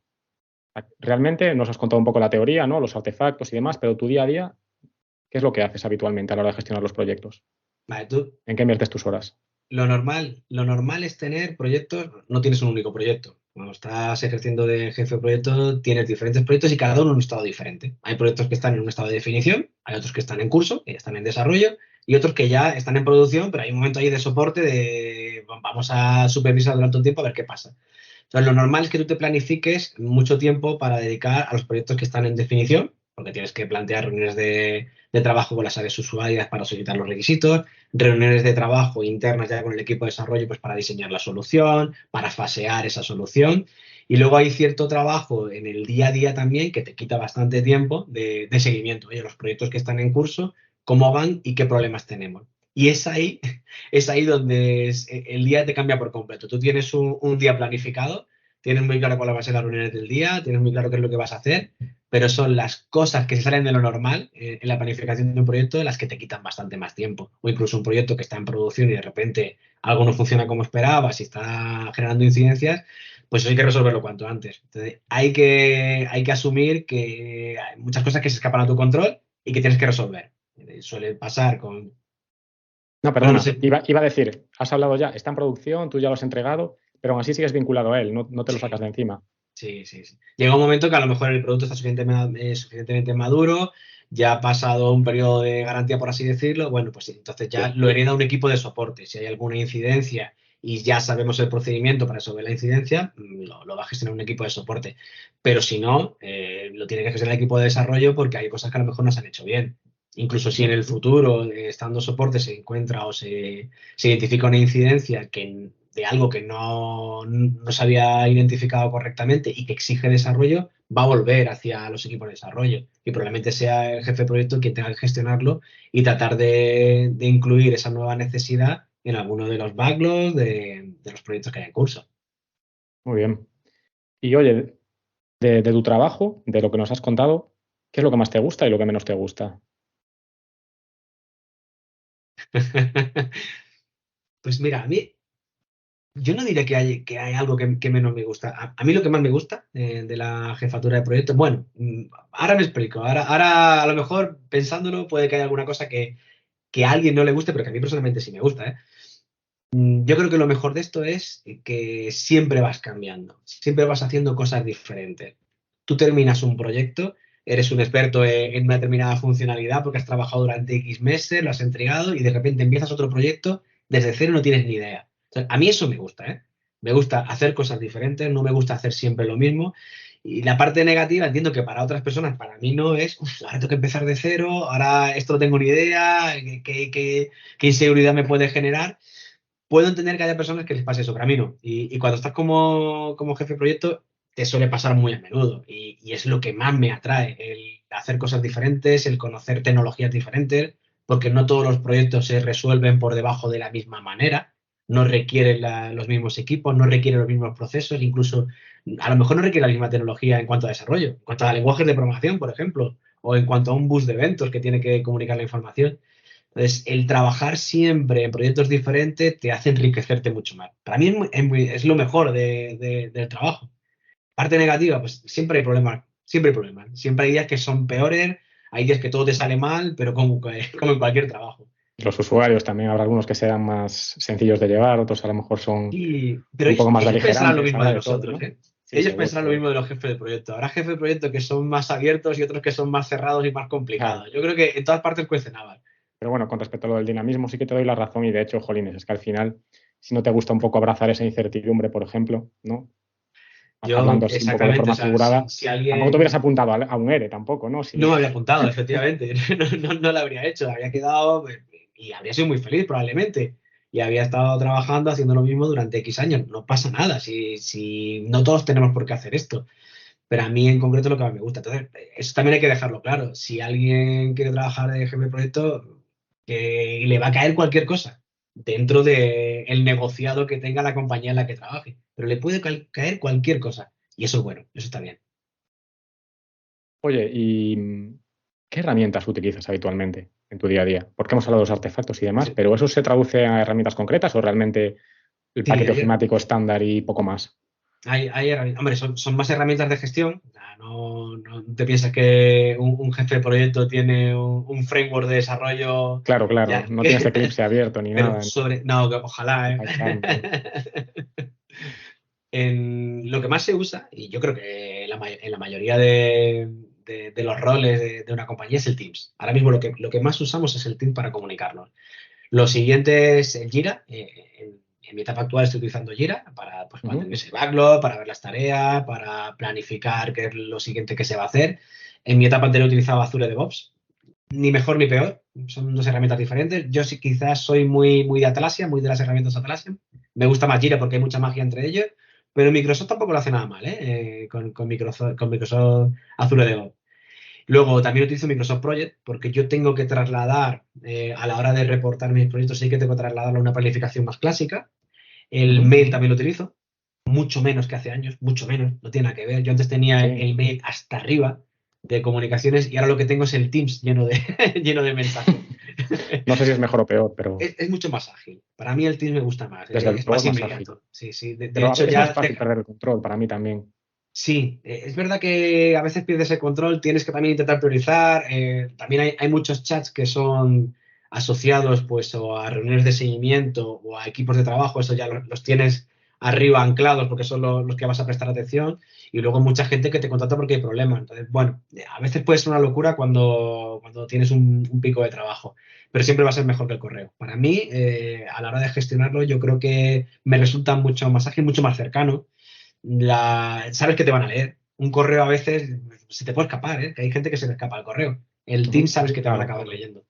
Realmente nos has contado un poco la teoría, ¿no? Los artefactos y demás, pero tu día a día, ¿qué es lo que haces habitualmente a la hora de gestionar los proyectos? Vale, tú, ¿En qué inviertes tus horas? lo normal es tener proyectos, no tienes un único proyecto. Cuando estás ejerciendo de jefe de proyecto, tienes diferentes proyectos y cada uno en un estado diferente. Hay proyectos que están en un estado de definición, hay otros que están en curso, que ya están en desarrollo, y otros que ya están en producción, pero hay un momento ahí de soporte de vamos a supervisar durante un tiempo a ver qué pasa. Entonces, lo normal es que tú te planifiques mucho tiempo para dedicar a los proyectos que están en definición, porque tienes que plantear reuniones de trabajo con las áreas usuarias para solicitar los requisitos, reuniones de trabajo internas ya con el equipo de desarrollo pues para diseñar la solución, para fasear esa solución. Y luego hay cierto trabajo en el día a día también que te quita bastante tiempo de seguimiento. Oye, los proyectos que están en curso, cómo van y qué problemas tenemos. Y es ahí donde el día te cambia por completo. Tú tienes un día planificado, tienes muy claro cuáles van a ser las reuniones del día, tienes muy claro qué es lo que vas a hacer, pero son las cosas que se salen de lo normal en la planificación de un proyecto las que te quitan bastante más tiempo. O incluso un proyecto que está en producción y de repente algo no funciona como esperabas y está generando incidencias, pues eso hay que resolverlo cuanto antes. Entonces, hay que asumir que hay muchas cosas que se escapan a tu control y que tienes que resolver. Suele pasar con... No, Bueno, no perdona, sé. iba a decir, has hablado ya, está en producción, tú ya lo has entregado, pero aún así sigues vinculado a él, no te lo sacas Sí, de encima. sí, sí, sí. Llega un momento que a lo mejor el producto está suficientemente maduro, ya ha pasado un periodo de garantía, por así decirlo. Bueno, pues sí, entonces ya lo hereda un equipo de soporte. Si hay alguna incidencia y ya sabemos el procedimiento para resolver la incidencia, lo va a gestionar un equipo de soporte. Pero si no, lo tiene que gestionar el equipo de desarrollo porque hay cosas que a lo mejor no se han hecho bien. Incluso si en el futuro, estando soporte, se encuentra o se identifica una incidencia de algo que no se había identificado correctamente y que exige desarrollo, va a volver hacia los equipos de desarrollo y probablemente sea el jefe de proyecto quien tenga que gestionarlo y tratar de incluir esa nueva necesidad en alguno de los backlogs de los proyectos que hay en curso. Muy bien. Y oye, de tu trabajo, de lo que nos has contado, ¿qué es lo que más te gusta y lo que menos te gusta? Pues mira, a mí yo no diré que hay algo que menos me gusta. A mí lo que más me gusta de la jefatura de proyectos, bueno, ahora me explico. Ahora a lo mejor pensándolo puede que haya alguna cosa que a alguien no le guste, pero que a mí personalmente sí me gusta, ¿eh? Yo creo que lo mejor de esto es que siempre vas cambiando, siempre vas haciendo cosas diferentes. Tú terminas un proyecto, eres un experto en una determinada funcionalidad porque has trabajado durante X meses, lo has entregado y de repente empiezas otro proyecto desde cero y no tienes ni idea. O sea, a mí eso me gusta, ¿eh? Me gusta hacer cosas diferentes, no me gusta hacer siempre lo mismo. Y la parte negativa entiendo que para otras personas, para mí no es, "Uf, ahora tengo que empezar de cero, ahora esto no tengo ni idea, qué inseguridad me puede generar". Puedo entender que haya personas que les pase eso, pero a mí no. Y cuando estás como jefe de proyecto, te suele pasar muy a menudo. Y es lo que más me atrae, el hacer cosas diferentes, el conocer tecnologías diferentes, porque no todos los proyectos se resuelven por debajo de la misma manera. No requieren los mismos equipos, no requieren los mismos procesos, incluso a lo mejor no requiere la misma tecnología en cuanto a desarrollo, en cuanto a lenguajes de programación, por ejemplo, o en cuanto a un bus de eventos que tiene que comunicar la información. Entonces, el trabajar siempre en proyectos diferentes te hace enriquecerte mucho más. Para mí es lo mejor del trabajo. Parte negativa, pues siempre hay problemas, siempre hay problemas. Siempre hay días que son peores, hay días que todo te sale mal, pero como en cualquier trabajo. Los usuarios también, habrá algunos que sean más sencillos de llevar, otros a lo mejor son Pero un poco más ellos pensarán lo beligerantes, mismo habrá de de todo, nosotros, ¿no? ¿eh? Sí, Ellos seguro, pensarán lo seguro. mismo de los jefes de proyecto. Habrá jefes de proyecto que son más abiertos y otros que son más cerrados y más Claro. complicados. Yo creo que en todas partes cuecen habas. Pero bueno, con respecto a lo del dinamismo, sí que te doy la razón y de hecho, jolines, es que al final, si no te gusta un poco abrazar esa incertidumbre, por ejemplo, ¿no? Yo, Hablando así un poco de exactamente, o forma sea, figurada, si tampoco te hubieras alguien apuntado a un ERE tampoco, ¿no? no Sí. me había apuntado, efectivamente. No lo habría hecho. Habría quedado y habría sido muy feliz probablemente. Y había estado trabajando haciendo lo mismo durante X años. No pasa nada. Si no todos tenemos por qué hacer esto. Pero a mí en concreto es lo que más me gusta. Entonces, eso también hay que dejarlo claro. Si alguien quiere trabajar de jefe de proyecto, que le va a caer cualquier cosa dentro del negociado que tenga la compañía en la que trabaje. Pero le puede caer cualquier cosa. Y eso es bueno, eso está bien. Oye, ¿y qué herramientas utilizas habitualmente en tu día a día? Porque hemos hablado de los artefactos y demás, Sí, pero ¿eso se traduce a herramientas concretas o realmente el sí, paquete ofimático estándar y poco más? hay herramientas. Hombre, son más herramientas de gestión. O sea, no te piensas que un jefe de proyecto tiene un framework de desarrollo Claro, claro, ya no tienes Eclipse abierto ni pero nada sobre. No, ojalá, ¿eh? en Python, ¿no? lo que más se usa, y yo creo que en la mayoría de los roles de una compañía, es el Teams. Ahora mismo lo que más usamos es el Teams para comunicarnos. Lo siguiente es el Jira. En mi etapa actual estoy utilizando Jira para, pues, para tener ese backlog, para ver las tareas, para planificar qué es lo siguiente que se va a hacer. En mi etapa anterior utilizaba Azure DevOps. Ni mejor ni peor, son dos herramientas diferentes. Yo sí quizás soy muy de Atlassian, muy de las herramientas Atlassian. Me gusta más Jira porque hay mucha magia entre ellos, pero Microsoft tampoco lo hace nada mal, con Microsoft Azure DevOps. Luego también utilizo Microsoft Project porque yo tengo que trasladar, a la hora de reportar mis proyectos, sí que tengo que trasladarlo a una planificación más clásica. El mail también lo utilizo, mucho menos que hace años, mucho menos, no tiene nada que ver. Yo antes tenía el mail hasta arriba de comunicaciones y ahora lo que tengo es el Teams lleno de, lleno de mensajes. No sé si es mejor o peor, pero... Es mucho más ágil. Para mí el Teams me gusta más. Desde Es más inmediato. Sí, sí. De hecho, es ya más fácil perder el control, para mí también. Sí, es verdad que a veces pierdes el control, tienes que también intentar priorizar. También hay muchos chats que son asociados pues o a reuniones de seguimiento o a equipos de trabajo, eso ya los tienes arriba anclados porque son los que vas a prestar atención, y luego mucha gente que te contacta porque hay problemas. Entonces, bueno, a veces puede ser una locura cuando tienes un pico de trabajo, pero siempre va a ser mejor que el correo. Para mí, a la hora de gestionarlo, yo creo que me resulta mucho más ágil, mucho más cercano. Sabes que te van a leer. Un correo a veces se te puede escapar, ¿eh? Que hay gente que se le escapa el correo. El Teams sabes que te van a acabar leyendo.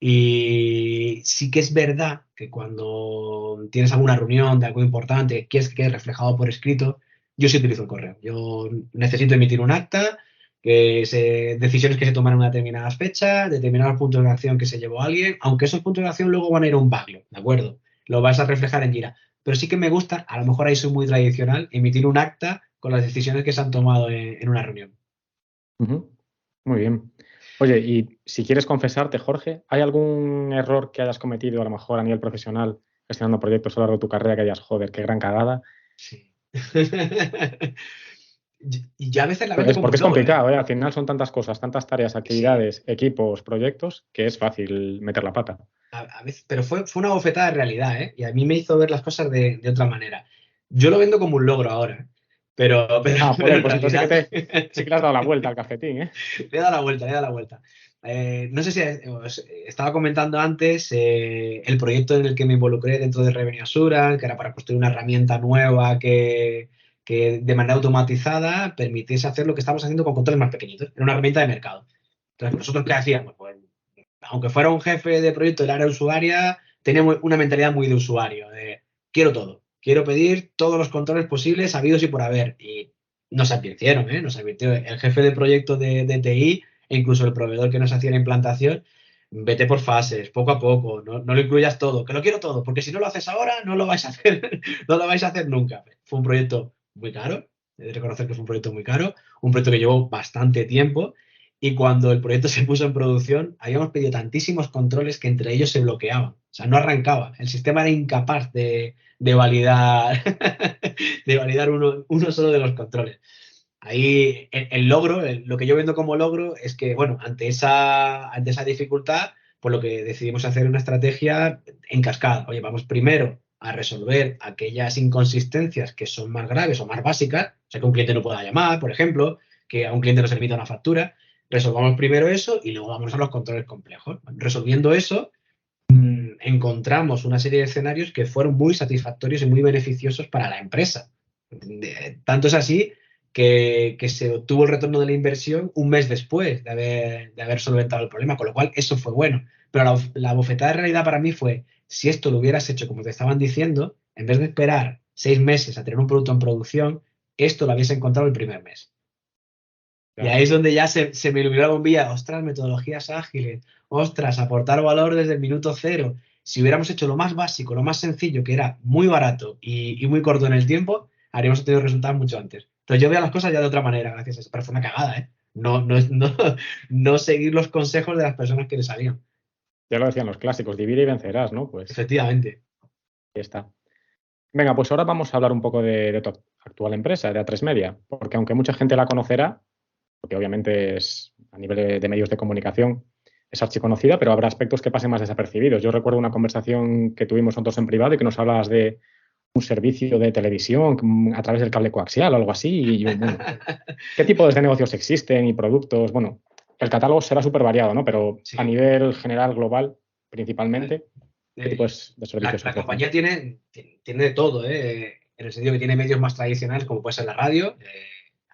Y sí que es verdad que cuando tienes alguna reunión de algo importante, quieres que quede reflejado por escrito, yo sí utilizo el correo. Yo necesito emitir un acta, decisiones que se toman en una determinada fecha, determinados puntos de acción que se llevó a alguien, aunque esos puntos de acción luego van a ir a un backlog, ¿de acuerdo? Lo vas a reflejar en Jira. Pero sí que me gusta, a lo mejor ahí soy muy tradicional, emitir un acta con las decisiones que se han tomado en una reunión. Muy bien. Oye, y si quieres confesarte, Jorge, ¿hay algún error que hayas cometido a lo mejor a nivel profesional gestionando proyectos a lo largo de tu carrera que hayas, joder, qué gran cagada? Sí. Y ya a veces la veo como porque es un logro, complicado, ¿eh? Al final son tantas cosas, tantas tareas, actividades, equipos, proyectos, que es fácil meter la pata. A veces, pero fue una bofetada de realidad, ¿eh? Y a mí me hizo ver las cosas de otra manera. Yo lo vendo como un logro ahora, pero Joder, en pues entonces realidad... sí que le has dado la vuelta al cafetín, ¿eh? Le he dado la vuelta, le he dado la vuelta. No sé si os estaba comentando antes el proyecto en el que me involucré dentro de Revenue Assurance, que era para construir una herramienta nueva que de manera automatizada permitiese hacer lo que estamos haciendo con controles más pequeñitos. Era una herramienta de mercado. Entonces, ¿nosotros qué hacíamos? Pues, aunque fuera un jefe de proyecto del área usuaria, teníamos una mentalidad muy de usuario, de quiero todo, quiero pedir todos los controles posibles, habidos y por haber. Y nos advirtieron, nos advirtió el jefe de proyecto de TI e incluso el proveedor que nos hacía la implantación: vete por fases, poco a poco, no lo incluyas todo, que lo quiero todo, porque si no lo haces ahora, no lo vais a hacer, no lo vais a hacer nunca. Fue un proyecto muy caro, he de reconocer que fue un proyecto muy caro, un proyecto que llevó bastante tiempo, y cuando el proyecto se puso en producción, habíamos pedido tantísimos controles que entre ellos se bloqueaban, o sea, no arrancaba, el sistema era incapaz de validar, de validar uno solo de los controles. Ahí el logro, lo que yo vendo como logro es que, bueno, ante esa dificultad, pues lo que decidimos hacer una estrategia en cascada. Oye, vamos primero a resolver aquellas inconsistencias que son más graves o más básicas, o sea, que un cliente no pueda llamar, por ejemplo, que a un cliente no se le emita una factura. Resolvamos primero eso y luego vamos a los controles complejos. Resolviendo eso, encontramos una serie de escenarios que fueron muy satisfactorios y muy beneficiosos para la empresa. Tanto es así que se obtuvo el retorno de la inversión un mes después de haber solventado el problema, con lo cual eso fue bueno. Pero la bofetada de realidad para mí fue: si esto lo hubieras hecho como te estaban diciendo, en vez de esperar 6 meses a tener un producto en producción, esto lo habías encontrado el primer mes. Claro. Y ahí es donde ya se me iluminó la bombilla. Ostras, metodologías ágiles, ostras, aportar valor desde el minuto cero. Si hubiéramos hecho lo más básico, lo más sencillo, que era muy barato y muy corto en el tiempo, habríamos obtenido resultados mucho antes. Entonces yo veo las cosas ya de otra manera, gracias a eso. Pero fue una cagada, ¿eh? No seguir los consejos de las personas que le salían. Ya lo decían los clásicos, divide y vencerás, ¿no? Pues efectivamente. Ahí está. Venga, pues ahora vamos a hablar un poco de tu actual empresa, de A3Media, porque aunque mucha gente la conocerá, porque obviamente es a nivel de medios de comunicación, es archiconocida, pero habrá aspectos que pasen más desapercibidos. Yo recuerdo una conversación que tuvimos nosotros en privado y que nos hablabas de un servicio de televisión a través del cable coaxial o algo así. Y yo, bueno, ¿qué tipos de negocios existen y productos? Bueno, el catálogo será súper variado, ¿no? Pero Sí. a nivel general, global, principalmente, ¿qué tipos de servicios La ofrecen? compañía tiene de todo, en el sentido que tiene medios más tradicionales, como puede ser la radio.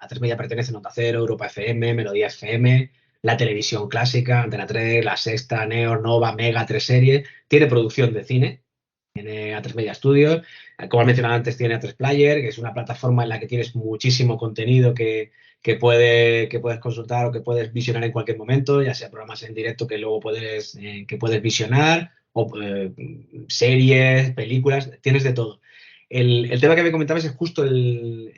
A3 Media pertenece a Onda Cero, Europa FM, Melodía FM, la televisión clásica, Antena 3, La Sexta, Neo, Nova, Mega, 3 Series. Tiene producción de cine, tiene A3 Media Studios. Como has mencionado antes, tiene A3 Player, que es una plataforma en la que tienes muchísimo contenido que puedes consultar o que puedes visionar en cualquier momento, ya sea programas en directo que luego que puedes visionar, o series, películas, tienes de todo. El tema que me comentabas es justo el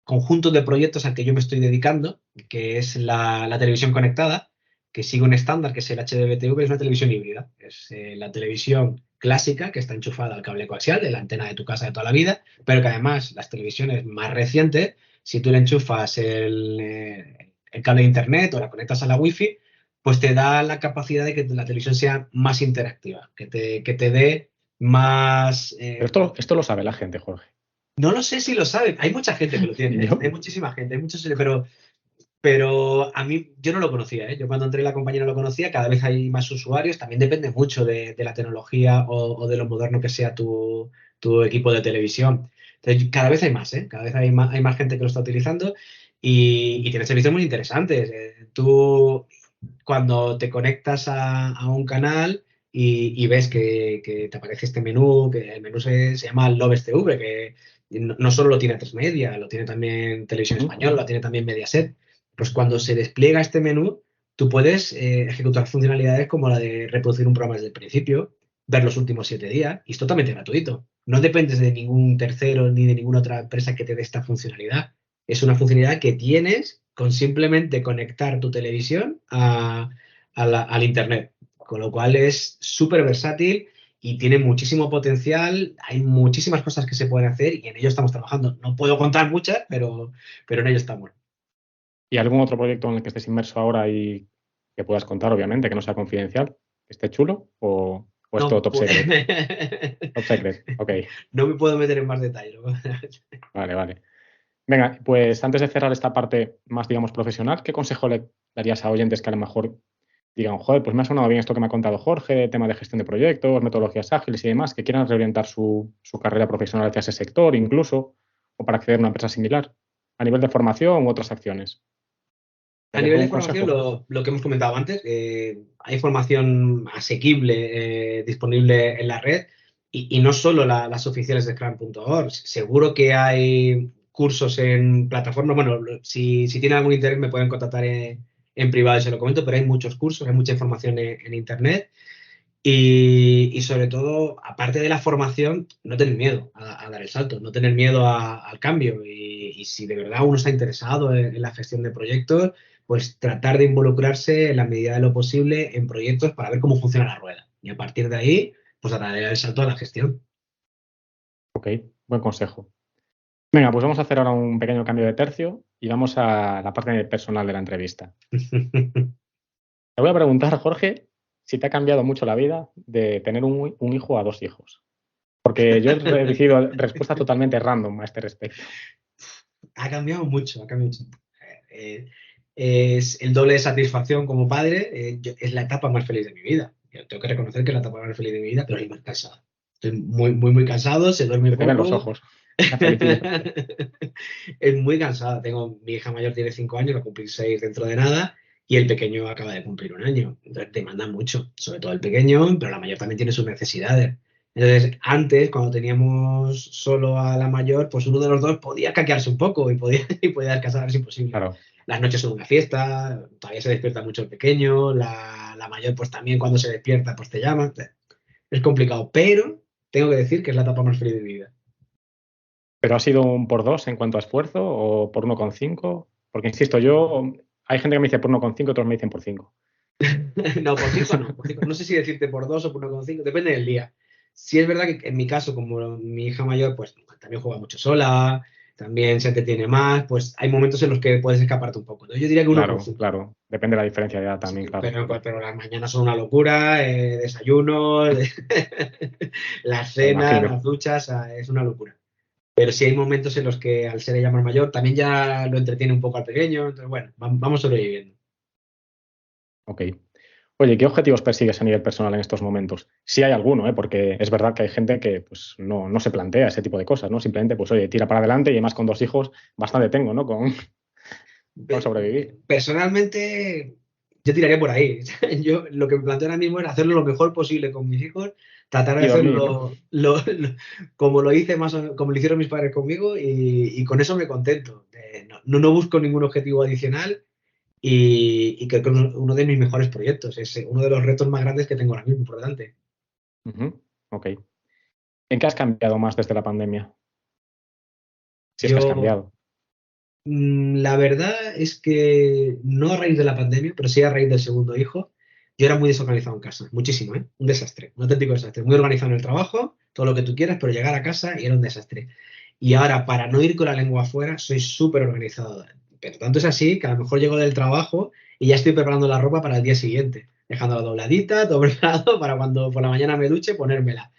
conjunto de proyectos al que yo me estoy dedicando, que es la televisión conectada, que sigue un estándar, que es el HDBTV, es una televisión híbrida. Es la televisión clásica, que está enchufada al cable coaxial de la antena de tu casa de toda la vida, pero que además las televisiones más recientes, si tú le enchufas el cable de internet o la conectas a la wifi, pues te da la capacidad de que la televisión sea más interactiva, que te dé más... Pero esto lo sabe la gente, Jorge. No lo sé si lo sabe. Hay mucha gente que lo tiene. Yo- Hay muchísima gente, hay muchos, pero a mí yo no lo conocía, ¿eh? Yo cuando entré en la compañía no lo conocía. Cada vez hay más usuarios. También depende mucho de la tecnología o de lo moderno que sea tu equipo de televisión. Entonces, cada vez hay más, ¿eh? Cada vez hay más gente que lo está utilizando y tiene servicios muy interesantes. Tú cuando te conectas a un canal y ves que te aparece este menú, que el menú se llama Lobes TV, que no solo lo tiene A3 Media, lo tiene también Televisión Española, lo tiene también Mediaset. Pues cuando se despliega este menú, tú puedes ejecutar funcionalidades como la de reproducir un programa desde el principio, ver los últimos 7 días, y es totalmente gratuito. No dependes de ningún tercero ni de ninguna otra empresa que te dé esta funcionalidad. Es una funcionalidad que tienes con simplemente conectar tu televisión al Internet, con lo cual es súper versátil y tiene muchísimo potencial. Hay muchísimas cosas que se pueden hacer y en ello estamos trabajando. No puedo contar muchas, pero en ello estamos. ¿Y algún otro proyecto en el que estés inmerso ahora y que puedas contar, obviamente, que no sea confidencial, que esté chulo o es todo No, top secret? Top secret, ok, no me puedo meter en más detalle. vale, vale. Venga, pues antes de cerrar esta parte más, digamos, profesional, ¿qué consejo le darías a oyentes que a lo mejor digan, joder, pues me ha sonado bien esto que me ha contado Jorge, tema de gestión de proyectos, metodologías ágiles y demás, que quieran reorientar su carrera profesional hacia ese sector incluso, o para acceder a una empresa similar, a nivel de formación u otras acciones? A ¿Darías nivel de algún formación, consejo? lo que hemos comentado antes, hay formación asequible disponible en la red y no solo las oficiales de Scrum.org. Seguro que hay cursos en plataformas. Bueno, si tienen algún interés me pueden contactar en privado y se lo comento, pero hay muchos cursos, hay mucha información en Internet. Y sobre todo, aparte de la formación, no tener miedo a dar el salto, no tener miedo al cambio. Y si de verdad uno está interesado en la gestión de proyectos, pues tratar de involucrarse en la medida de lo posible en proyectos para ver cómo funciona la rueda. Y a partir de ahí, pues dar el salto a la gestión. Ok, buen consejo. Venga, pues vamos a hacer ahora un pequeño cambio de tercio y vamos a la parte personal de la entrevista. Te voy a preguntar, Jorge, si te ha cambiado mucho la vida de tener un hijo a 2 hijos. Porque yo he recibido respuestas totalmente random a este respecto. Ha cambiado mucho, ha cambiado mucho. Eh, es el doble de satisfacción como padre, es la etapa más feliz de mi vida. Yo tengo que reconocer que es la etapa más feliz de mi vida, pero estoy más cansado. Estoy muy, muy, muy cansado, se duerme Se te ven los poco. ojos. La felicidad. Es muy cansada. Mi hija mayor tiene 5 años, va a cumplir 6 dentro de nada, y el pequeño acaba de cumplir 1 año. Entonces demanda mucho, sobre todo el pequeño, pero la mayor también tiene sus necesidades. Entonces, antes, cuando teníamos solo a la mayor, pues uno de los dos podía caquearse un poco y podía descansar si posible. Claro. Las noches son una fiesta, todavía se despierta mucho el pequeño, la mayor pues también cuando se despierta pues te llama. Es complicado, pero tengo que decir que es la etapa más feliz de mi vida. ¿Pero ha sido un por 2 en cuanto a esfuerzo o por 1,5? Porque, insisto, hay gente que me dice por 1,5, otros me dicen por 5. No, por 5 no. Por 5. No sé si decirte por 2 o por 1,5, depende del día. Sí es verdad que en mi caso, como mi hija mayor, pues también juega mucho sola, también se te tiene más, pues hay momentos en los que puedes escaparte un poco. Entonces, yo diría que 1,5. Claro. Depende de la diferencia de edad Sí, también, claro. pero las mañanas son una locura, desayunos, las Me cenas, imagino. las duchas, es una locura. Pero sí hay momentos en los que al ser ella más mayor también ya lo entretiene un poco al pequeño, entonces bueno, vamos sobreviviendo. Ok. Oye, ¿qué objetivos persigues a nivel personal en estos momentos? Si hay alguno, ¿eh? Porque es verdad que hay gente que pues, no se plantea ese tipo de cosas, ¿no? Simplemente, pues, oye, tira para adelante y además con 2 hijos bastante tengo, ¿no? Con sobrevivir. Personalmente, yo tiraría por ahí. Yo lo que me planteo ahora mismo es hacerlo lo mejor posible con mis hijos, tratar de Y dormir, ¿no? hacerlo como lo hice como lo hicieron mis padres conmigo y con eso me contento. No busco ningún objetivo adicional y creo que uno de mis mejores proyectos es uno de los retos más grandes que tengo ahora mismo por delante. Ujú. Ok. ¿En qué has cambiado más desde la pandemia? Si es que has Yo, cambiado. La verdad es que no a raíz de la pandemia, pero sí a raíz del segundo hijo, yo era muy desorganizado en casa, muchísimo, ¿eh? Un desastre, un auténtico desastre. Muy organizado en el trabajo, todo lo que tú quieras, pero llegar a casa y era un desastre. Y ahora, para no ir con la lengua afuera, soy súper organizado. Pero tanto es así que a lo mejor llego del trabajo y ya estoy preparando la ropa para el día siguiente, dejándola dobladita, todo preparado para cuando por la mañana me duche, ponérmela.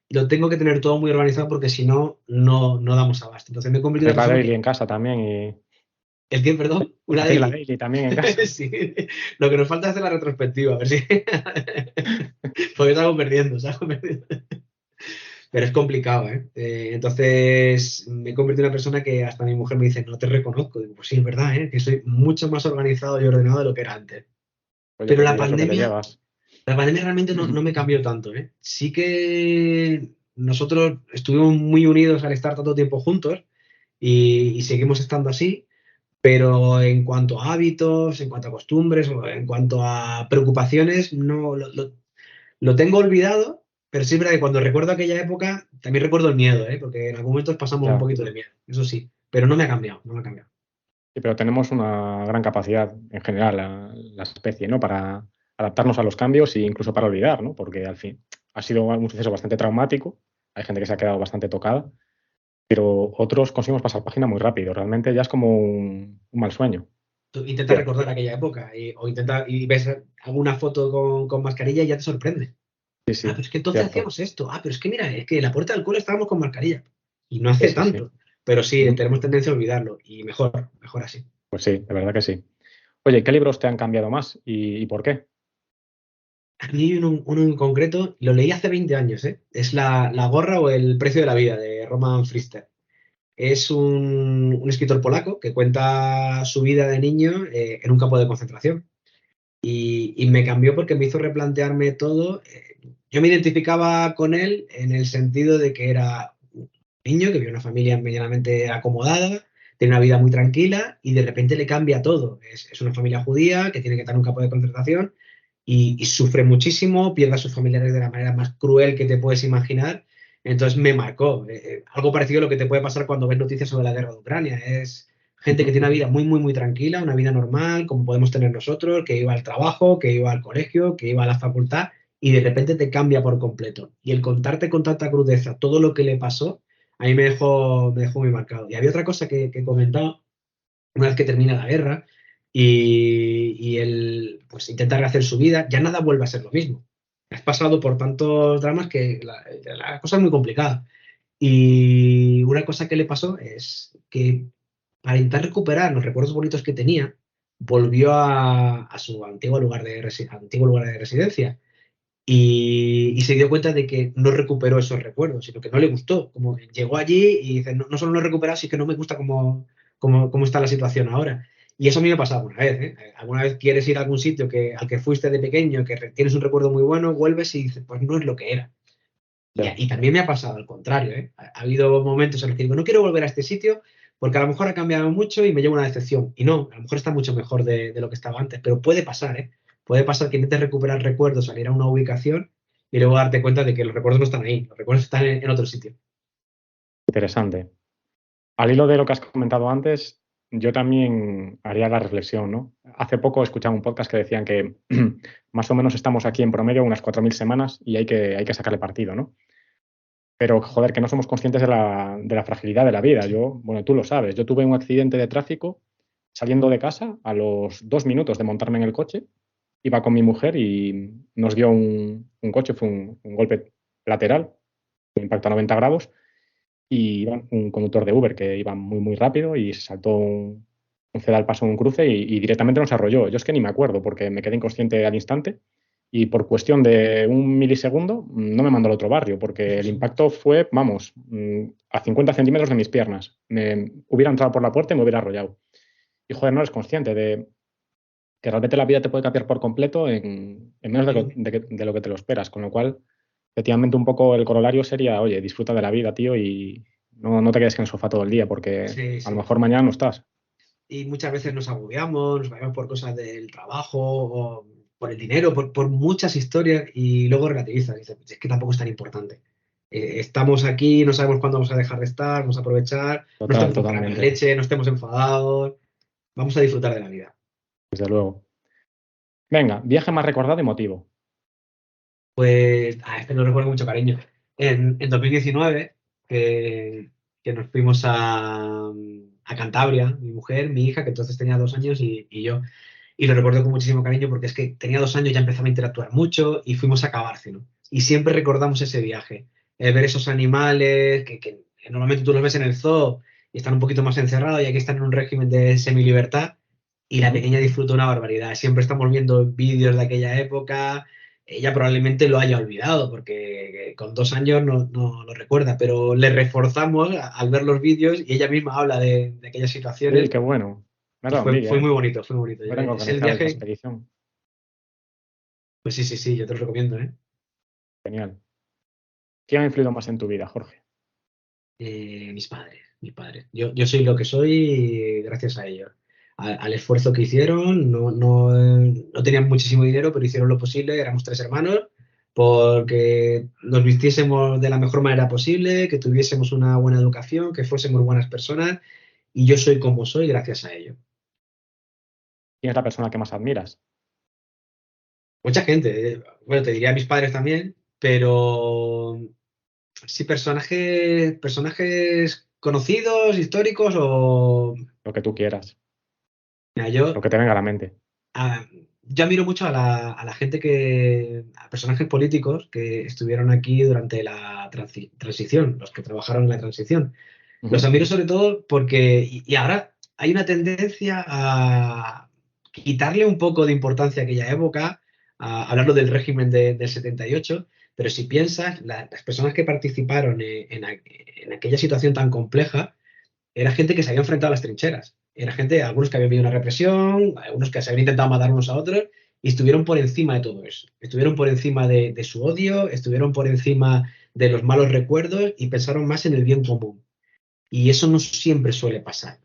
Lo tengo que tener todo muy organizado porque si no, no damos abasto. Entonces me he convertido en Haces una la persona daily que en casa también y ¿el qué, perdón? Una hacéis la daily. daily también en casa. Sí. Lo que nos falta es hacer la retrospectiva, a ver si. Porque salgo perdiendo, salgo perdiendo. Pero es complicado, ¿eh? Entonces me he convertido en una persona que hasta mi mujer me dice, no te reconozco. Digo, pues sí, es verdad, ¿eh? Que soy mucho más organizado y ordenado de lo que era antes. Oye, Pero pues mira, es lo que te llevas. la pandemia realmente no me cambió tanto, ¿eh? Sí que nosotros estuvimos muy unidos al estar tanto tiempo juntos y seguimos estando así. Pero en cuanto a hábitos, en cuanto a costumbres o en cuanto a preocupaciones, no lo tengo olvidado, pero sí es verdad que cuando recuerdo aquella época, también recuerdo el miedo, ¿eh? Porque en algún momento pasamos un Ya. poquito de miedo, eso sí, pero no me ha cambiado, no me ha cambiado. Sí, pero tenemos una gran capacidad en general, la especie, ¿no? Para adaptarnos a los cambios e incluso para olvidar, ¿no? Porque al fin ha sido un suceso bastante traumático. Hay gente que se ha quedado bastante tocada, pero otros conseguimos pasar página muy rápido. Realmente ya es como un mal sueño. Tú intentas recordar aquella época y ves alguna foto con mascarilla y ya te sorprende. Sí, Ah, sí, pero es que entonces cierto. hacíamos esto. Ah, pero es que mira, es que en la puerta del cole estábamos con mascarilla. Y no hace Sí, sí. tanto. Pero sí, Ujú. tenemos tendencia a olvidarlo. Y mejor así. Pues sí, de verdad que sí. Oye, ¿qué libros te han cambiado más y por qué? A mí hay uno en concreto, lo leí hace 20 años, ¿eh? Es la gorra o el precio de la vida de Roman Frister. Es un escritor polaco que cuenta su vida de niño en un campo de concentración. Y me cambió porque me hizo replantearme todo. Yo me identificaba con él en el sentido de que era un niño que vive en una familia medianamente acomodada, tiene una vida muy tranquila y de repente le cambia todo. Es una familia judía que tiene que estar en un campo de concentración y sufre muchísimo, pierde a sus familiares de la manera más cruel que te puedes imaginar. Entonces me marcó. Algo parecido a lo que te puede pasar cuando ves noticias sobre la guerra de Ucrania. Es gente que Ujú. tiene una vida muy tranquila, una vida normal, como podemos tener nosotros, que iba al trabajo, que iba al colegio, que iba a la facultad, y de repente te cambia por completo. Y el contarte con tanta crudeza todo lo que le pasó, a mí me dejó muy marcado. Y había otra cosa que comentaba, una vez que termina la guerra y él pues intenta rehacer su vida, ya nada vuelve a ser lo mismo. Has pasado por tantos dramas que la cosa es muy complicada. Y una cosa que le pasó es que para intentar recuperar los recuerdos bonitos que tenía, volvió a su antiguo lugar de residencia y se dio cuenta de que no recuperó esos recuerdos, sino que no le gustó. Como llegó allí y dice, no solo no he recuperado, sino que no me gusta cómo está la situación ahora. Y eso a mí me ha pasado alguna vez, ¿eh? Alguna vez quieres ir a algún sitio al que fuiste de pequeño, que tienes un recuerdo muy bueno, vuelves y dices, pues no es lo que era. Ya. Y también me ha pasado al contrario, ¿eh? Ha habido momentos en los que digo, no quiero volver a este sitio porque a lo mejor ha cambiado mucho y me llevo una decepción. Y no, a lo mejor está mucho mejor de lo que estaba antes, pero puede pasar, ¿eh? Puede pasar que intentes recuperar recuerdos, salir a una ubicación y luego darte cuenta de que los recuerdos no están ahí, los recuerdos están en otro sitio. Interesante. Al hilo de lo que has comentado antes, yo también haría la reflexión, ¿no? Hace poco escuchaba un podcast que decían que más o menos estamos aquí en promedio unas 4.000 semanas y hay que sacarle partido, ¿no? Pero, joder, que no somos conscientes de la fragilidad de la vida. Bueno, tú lo sabes, yo tuve un accidente de tráfico saliendo de casa a los 2 minutos de montarme en el coche. Iba con mi mujer y nos dio un coche, fue un golpe lateral, un impacto a 90 grados, y iba un conductor de Uber que iba muy, muy rápido y se saltó un ceda al paso en un cruce y directamente nos arrolló. Yo es que ni me acuerdo porque me quedé inconsciente al instante y por cuestión de un milisegundo no me mandó al otro barrio porque el impacto fue, vamos, a 50 centímetros de mis piernas. Me hubiera entrado por la puerta y me hubiera arrollado. Y joder, no eres consciente de que realmente la vida te puede cambiar por completo en menos de lo que te lo esperas. Con lo cual, efectivamente, un poco el corolario sería, oye, disfruta de la vida, tío, y no te quedes en el sofá todo el día porque Sí, a lo sí. mejor mañana no estás. Y muchas veces nos agobiamos por cosas del trabajo, o por el dinero, por muchas historias y luego relativizas. Dices, "Pues es que tampoco es tan importante. Estamos aquí, no sabemos cuándo vamos a dejar de estar, vamos a aprovechar, no Total, estemos con la totalmente, leche, no estemos enfadados, vamos a disfrutar de la vida". desde luego. Venga, viaje más recordado y motivo. Pues este lo recuerdo con mucho cariño. En 2019, que nos fuimos a Cantabria, mi mujer, mi hija, que entonces tenía 2 años, y yo. Y lo recuerdo con muchísimo cariño porque es que tenía 2 años, ya empezaba a interactuar mucho y fuimos a Cabárceno. Y siempre recordamos ese viaje, ver esos animales que normalmente tú los ves en el zoo y están un poquito más encerrados y aquí están en un régimen de semilibertad y la pequeña disfruta una barbaridad. Siempre estamos viendo vídeos de aquella época. Ella probablemente lo haya olvidado porque con 2 años no lo recuerda, pero le reforzamos al ver los vídeos y ella misma habla de aquellas Uy, situaciones qué bueno. Me ha y dado fue, envidia, fue ¿eh? muy bonito, fue muy bonito. Me tengo que Es el organizar esa viaje. expedición. Pues sí, sí, sí, yo te lo recomiendo, ¿eh? Genial. ¿Quién ha influido más en tu vida, Jorge? Mis padres, mis padres. Yo soy lo que soy gracias a ellos. Al esfuerzo que hicieron, no tenían muchísimo dinero, pero hicieron lo posible, éramos 3 hermanos, porque nos vistiésemos de la mejor manera posible, que tuviésemos una buena educación, que fuésemos buenas personas, y yo soy como soy gracias a ellos. ¿Quién es la persona que más admiras? Mucha gente, bueno, te diría a mis padres también, pero sí, personajes conocidos, históricos o... Lo que tú quieras, Mira, lo que te venga a la mente. ah, yo admiro mucho a la gente a personajes políticos que estuvieron aquí durante la transición, los que trabajaron en la transición. Los Ujú. admiro sobre todo porque, y ahora hay una tendencia a quitarle un poco de importancia a aquella época, a hablarlo del régimen del 78, pero si piensas, las personas que participaron en aquella situación tan compleja, era gente que se había enfrentado a las trincheras. Era gente, algunos que habían vivido una represión, algunos que se habían intentado matar unos a otros, y estuvieron por encima de todo eso. Estuvieron por encima de su odio, estuvieron por encima de los malos recuerdos y pensaron más en el bien común. Y eso no siempre suele pasar.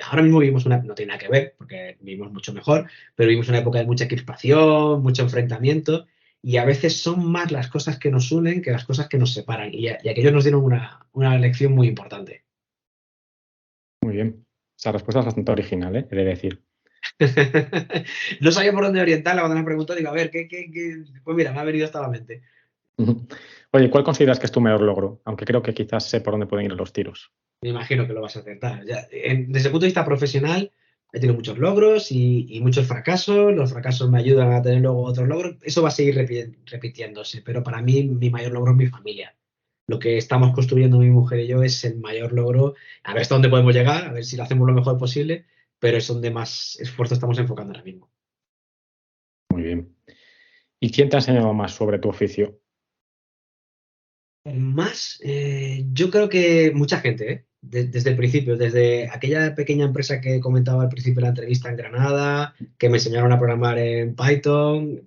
Ahora mismo vivimos no tiene nada que ver, porque vivimos mucho mejor, pero vivimos una época de mucha crispación, mucho enfrentamiento, y a veces son más las cosas que nos unen que las cosas que nos separan. Y aquellos nos dieron una lección muy importante. Muy bien. Esa respuesta es bastante original, ¿eh? He de decir. No sabía por dónde orientarla cuando me preguntó, digo, a ver, ¿qué? Pues mira, me ha venido hasta la mente. Ujú. Oye, ¿cuál consideras que es tu mayor logro? Aunque creo que quizás sé por dónde pueden ir los tiros. Me imagino que lo vas a acertar. Desde el punto de vista profesional, he tenido muchos logros y muchos fracasos. Los fracasos me ayudan a tener luego otros logros. Eso va a seguir repitiéndose, pero para mí mi mayor logro es mi familia. Lo que estamos construyendo mi mujer y yo es el mayor logro. A ver hasta dónde podemos llegar, a ver si lo hacemos lo mejor posible, pero es donde más esfuerzo estamos enfocando ahora mismo. Muy bien. ¿Y quién te ha enseñado más sobre tu oficio? Más, yo creo que mucha gente, ¿eh? Desde el principio, desde aquella pequeña empresa que comentaba al principio de la entrevista en Granada, que me enseñaron a programar en Python.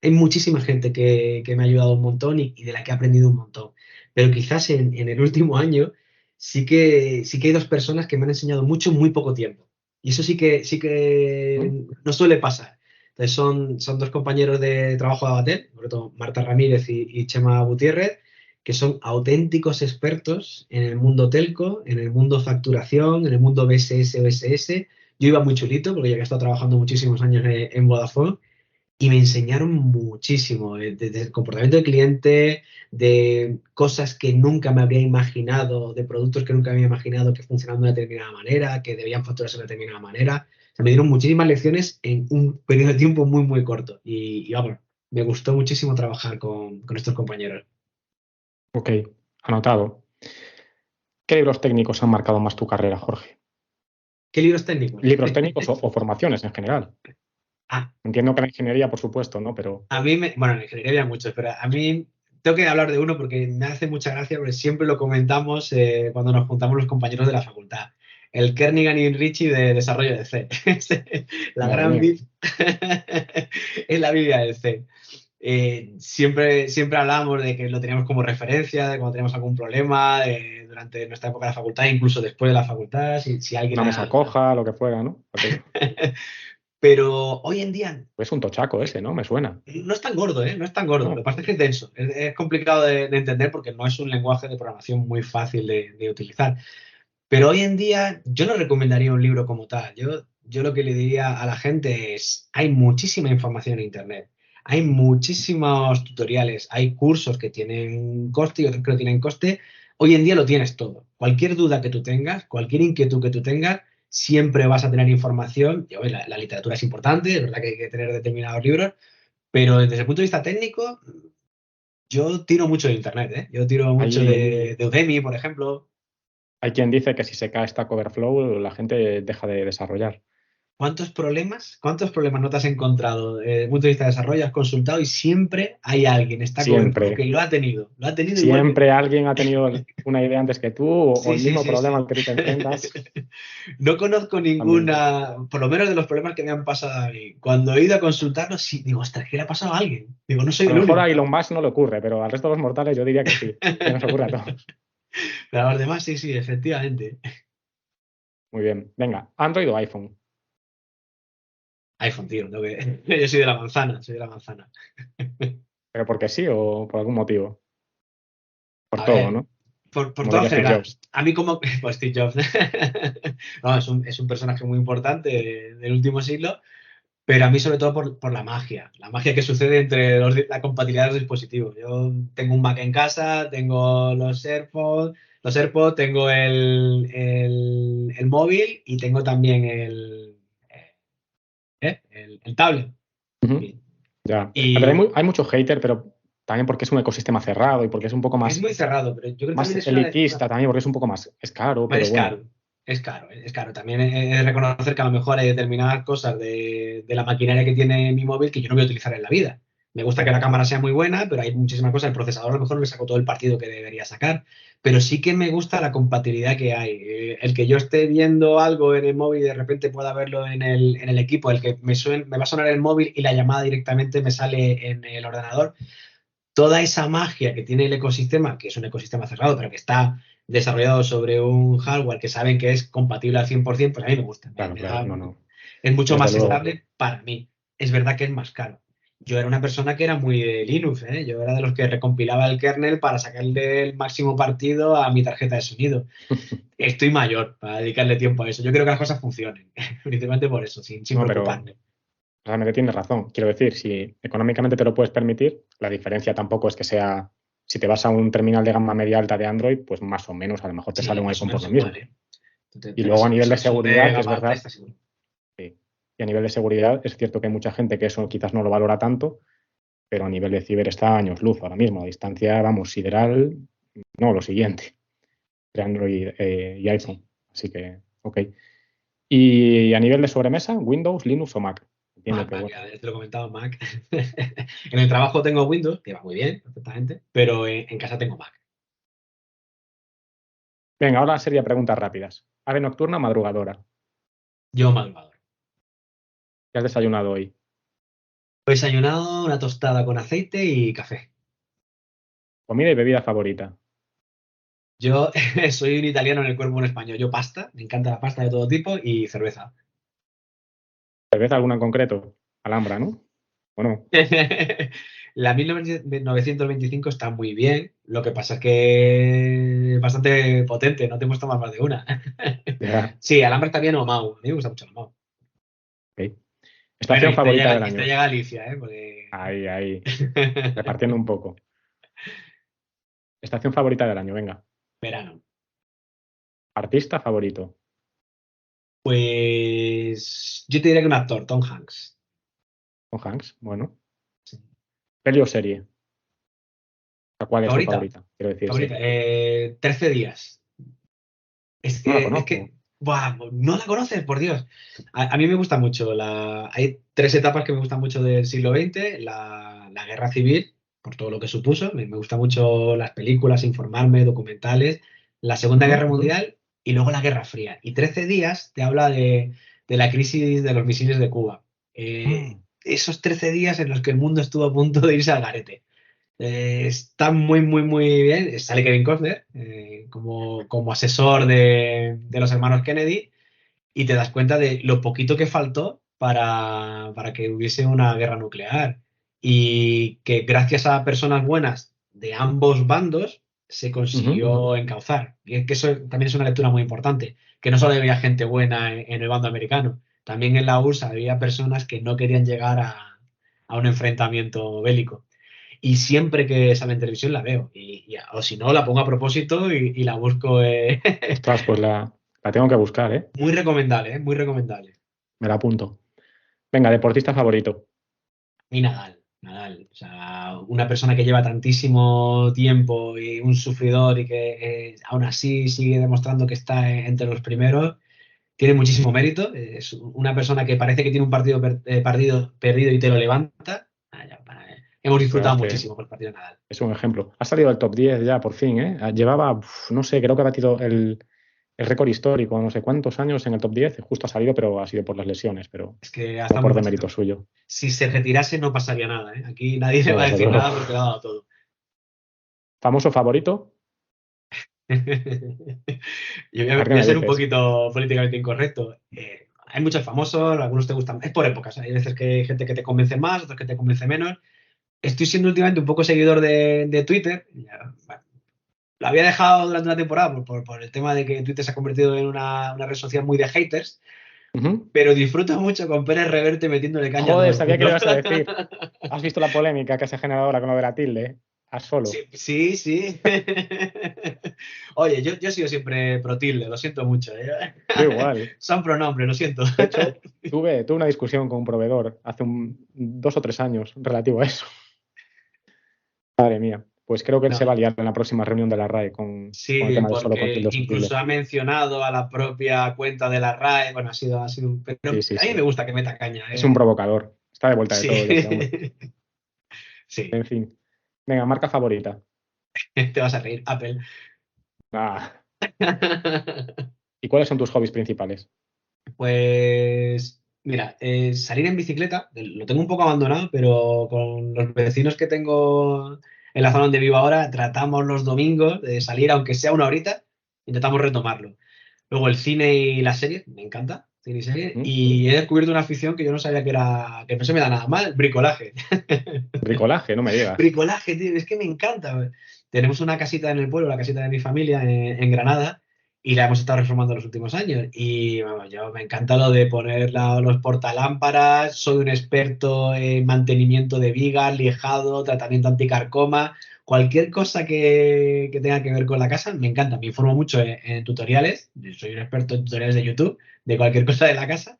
Hay muchísima gente que me ha ayudado un montón y de la que he aprendido un montón. Pero quizás en el último año sí que hay dos personas que me han enseñado mucho en muy poco tiempo. Y eso ¿Mm? sí que no suele pasar. Entonces son dos compañeros de trabajo de Abatel, sobre todo Marta Ramírez y Chema Gutiérrez, que son auténticos expertos en el mundo telco, en el mundo facturación, en el mundo BSS, OSS. Yo iba muy chulito porque ya que he estado trabajando muchísimos años en Vodafone y me enseñaron muchísimo, desde el comportamiento del cliente, de cosas que nunca me habría imaginado, de productos que nunca había imaginado que funcionaban de una determinada manera, que debían facturarse de una determinada manera. O sea, me dieron muchísimas lecciones en un periodo de tiempo muy, muy corto. Y vamos, me gustó muchísimo trabajar con estos compañeros. Ok, anotado. ¿Qué libros técnicos han marcado más tu carrera, Jorge? ¿Qué libros técnicos? Libros técnicos o formaciones en general. Ah, Entiendo que la ingeniería, por supuesto, ¿no? Pero a mí, bueno, en ingeniería había muchos, pero a mí tengo que hablar de uno porque me hace mucha gracia, porque siempre lo comentamos cuando nos juntamos los compañeros de la facultad. El Kernighan y Ricci de desarrollo de C. La madre gran mía. es la Biblia del C. Siempre hablábamos de que lo teníamos como referencia, de cuando teníamos algún problema, durante nuestra época de la facultad, incluso después de la facultad, si alguien Una mesa coja, lo que fuera, ¿no? Aquello. Pero hoy en día Es un tochaco ese, ¿no? Me suena. no es tan gordo, ¿eh? No es tan gordo. Lo que No. pasa es que es denso. Es complicado de entender porque no es un lenguaje de programación muy fácil de utilizar. Pero hoy en día yo no recomendaría un libro como tal. Yo lo que le diría a la gente es, hay muchísima información en Internet. Hay muchísimos tutoriales, hay cursos que tienen coste y otros que no tienen coste. Hoy en día lo tienes todo. Cualquier duda que tú tengas, cualquier inquietud que tú tengas, siempre vas a tener información. Y, oye, la literatura es importante, es verdad que hay que tener determinados libros, pero desde el punto de vista técnico, yo tiro mucho de Internet, ¿eh? Yo tiro mucho Hay, de Udemy, por ejemplo. hay quien dice que si se cae Stack Overflow, la gente deja de desarrollar. Cuántos problemas no te has encontrado desde el punto de vista de desarrollo, has consultado y siempre hay alguien, Stack Overflow, que Siempre. lo ha tenido igual que tú? Siempre alguien ha tenido una idea antes que tú o Sí, el sí, mismo sí, problema al sí. que tú te enfrentas. No conozco Totalmente. ninguna, por lo menos de los problemas que me han pasado a mí. Cuando he ido a consultarlos, sí, digo, ostras, ¿qué le ha pasado a alguien? Digo, no soy A lo el mejor único. a Elon Musk no le ocurre, pero al resto de los mortales yo diría que sí, que nos ocurre a todos. Pero a los demás, sí, sí, efectivamente. Muy bien. Venga, ¿Android o iPhone? iPhone, tío, yo soy de la manzana, soy de la manzana. ¿Pero porque sí o por algún motivo? Por A todo, ver, ¿no? por Como todo en diría Steve general. Jobs. A mí como, pues Steve Jobs, no, es un personaje muy importante del último siglo, pero a mí sobre todo por la magia que sucede entre la compatibilidad de los dispositivos. Yo tengo un Mac en casa, tengo los AirPods, tengo el móvil y tengo también el tablet. Ujú. Ya. A ver, Y hay mucho hater, pero también porque es un ecosistema cerrado y porque es un poco es más, muy cerrado, pero yo creo que más también es una. elitista, también porque es un poco más, es caro, pero Es bueno. caro, es caro, es caro. También he de reconocer que a lo mejor hay determinadas cosas de la maquinaria que tiene mi móvil que yo no voy a utilizar en la vida. Me gusta que la cámara sea muy buena, pero hay muchísimas cosas. El procesador a lo mejor no le saco todo el partido que debería sacar. Pero sí que me gusta la compatibilidad que hay. El que yo esté viendo algo en el móvil y de repente pueda verlo en el equipo, el que me va a sonar el móvil y la llamada directamente me sale en el ordenador, toda esa magia que tiene el ecosistema, que es un ecosistema cerrado, pero que está desarrollado sobre un hardware que saben que es compatible al 100%, pues a mí me gusta. Claro, claro, no, no. Es mucho Desde más luego. estable para mí. Es verdad que es más caro. Yo era una persona que era muy de Linux, ¿eh? Yo era de los que recompilaba el kernel para sacarle el máximo partido a mi tarjeta de sonido. Estoy mayor para dedicarle tiempo a eso. Yo creo que las cosas funcionen, principalmente por eso, sin No, pero preocuparme. realmente tienes razón. Quiero decir, si económicamente te lo puedes permitir, la diferencia tampoco es que sea, si te vas a un terminal de gama media alta de Android, pues más o menos a lo mejor te Sí, sale un más o iPhone por menos lo mismo. igual, ¿eh? Tú Y te luego vas a a un nivel de Samsung seguridad, de que es gama alta y verdad, estás seguro. sí. Y a nivel de seguridad es cierto que hay mucha gente que eso quizás no lo valora tanto, pero a nivel de ciber está a años luz ahora mismo. A distancia, vamos, sideral, no, lo siguiente, entre Android y Sí. iPhone. Así que, ok. Y a nivel de sobremesa, Windows, Linux o Mac. Entiendo Mac, que, Mac, bueno, ya te lo he comentado, Mac. En el trabajo tengo Windows, que va muy bien, perfectamente, pero en casa tengo Mac. venga, ahora sería preguntas rápidas. ¿Ave nocturna o madrugadora? Yo madrugador. ¿Qué has desayunado hoy? He desayunado una tostada con aceite y café. ¿Comida y bebida favorita? Yo soy un italiano en el cuerpo un español. Yo pasta, me encanta la pasta de todo tipo y cerveza. ¿Cerveza alguna en concreto? Alhambra, ¿no? ¿O no? La 1925 está muy bien, lo que pasa es que es bastante potente, no te puedes tomar más de una. Ya, Sí, Alhambra está bien o Mau, a mí me gusta mucho el Mau. ok. Estación y te favorita llega, del y te año. llega Alicia, ¿eh? Porque... Ahí, repartiendo un poco. Estación favorita del año, venga. Verano. Artista favorito. Pues yo te diría que un actor, Tom Hanks. Tom Hanks, bueno. Sí. Peli o serie. ¿Cuál es tu Favorita, favorita? Quiero decir, favorita. sí. 13 días. Es No la que, es conozco. que, buah, no la conoces, por Dios. A mí me gusta mucho. Hay tres etapas que me gustan mucho del siglo XX. La guerra civil, por todo lo que supuso. Me gustan mucho las películas, informarme, documentales. La Segunda Ujú. Guerra Mundial y luego la Guerra Fría. Y 13 días te habla de la crisis de los misiles de Cuba. Esos 13 días en los que el mundo estuvo a punto de irse al garete. Está muy, muy, muy bien. Sale Kevin Costner como asesor de los hermanos Kennedy y te das cuenta de lo poquito que faltó para que hubiese una guerra nuclear y que gracias a personas buenas de ambos bandos se Ujú. consiguió encauzar. Y es que eso también es una lectura muy importante, que no solo había gente buena en el bando americano, también en la USA había personas que no querían llegar a un enfrentamiento bélico. Y siempre que sale en televisión la veo. O si no, la pongo a propósito y la busco. Ostras, pues la tengo que buscar, ¿eh? Muy recomendable, ¿eh? Muy recomendable. Me la apunto. Venga, deportista favorito. Y Nadal, Nadal. O sea, una persona que lleva tantísimo tiempo y un sufridor y que aún así sigue demostrando que está entre los primeros, tiene muchísimo mérito. Es una persona que parece que tiene un partido perdido y te lo levanta. Hemos La verdad disfrutado es que muchísimo con el partido de Nadal. es un ejemplo. Ha salido del top 10 ya, por fin, ¿eh? Llevaba, no sé, creo que ha batido el récord histórico, no sé cuántos años en el top 10. Justo ha salido, pero ha sido por las lesiones, pero Es que no hasta muy por fácil. demérito suyo. Si se retirase no pasaría nada, ¿eh? Aquí nadie le No, va a desde decir luego. nada porque lo ha dado todo. ¿Famoso favorito? Yo A ver qué voy a me ser un dices. poquito políticamente incorrecto. Hay muchos famosos, algunos te gustan, es por épocas. Hay veces que hay gente que te convence más, otros que te convence menos. Estoy siendo últimamente un poco seguidor de Twitter. Bueno, lo había dejado durante una temporada por el tema de que Twitter se ha convertido en una red social muy de haters, Ujú. pero disfruto mucho con Pérez Reverte metiéndole caña a todo Joder, el sabía que lo mundo. ibas a decir. ¿Has visto la polémica que se ha generado ahora con lo de la tilde? A solo. Sí, sí, sí. Oye, yo he sido siempre pro tilde, lo siento mucho, ¿eh? Yo igual. Son pronombres, lo siento. De hecho, tuve una discusión con un proveedor hace 2 o 3 años relativo a eso. Madre mía. Pues creo que él No, se va a liar en la próxima reunión de la RAE con el sí, tema de solo con porque tilde o sin incluso tilde. ha mencionado a la propia cuenta de la RAE. Bueno, ha sido un... Pero Sí, sí, a mí me sí. gusta que meta caña, Es un ¿eh? provocador. Está de vuelta de Sí. todo ya ese hombre. Sí, En fin. Venga, marca favorita. te vas a reír, Apple. Ah. ¿Y cuáles son tus hobbies principales? Pues mira, salir en bicicleta, lo tengo un poco abandonado, pero con los vecinos que tengo en la zona donde vivo ahora, tratamos los domingos de salir, aunque sea una horita, intentamos retomarlo. Luego el cine y las series, me encanta, cine y series, ¿Mm? y he descubierto una afición que yo no sabía que no se me da nada mal, bricolaje. Bricolaje, no me digas. Bricolaje, tío, es que me encanta. Tenemos una casita en el pueblo, la casita de mi familia en Granada, y la hemos estado reformando en los últimos años. Y vamos, yo me encanta lo de poner los portalámparas, soy un experto en mantenimiento de vigas, lijado, tratamiento anticarcoma, cualquier cosa que tenga que ver con la casa, me encanta. Me informo mucho en tutoriales, soy un experto en tutoriales de YouTube, de cualquier cosa de la casa,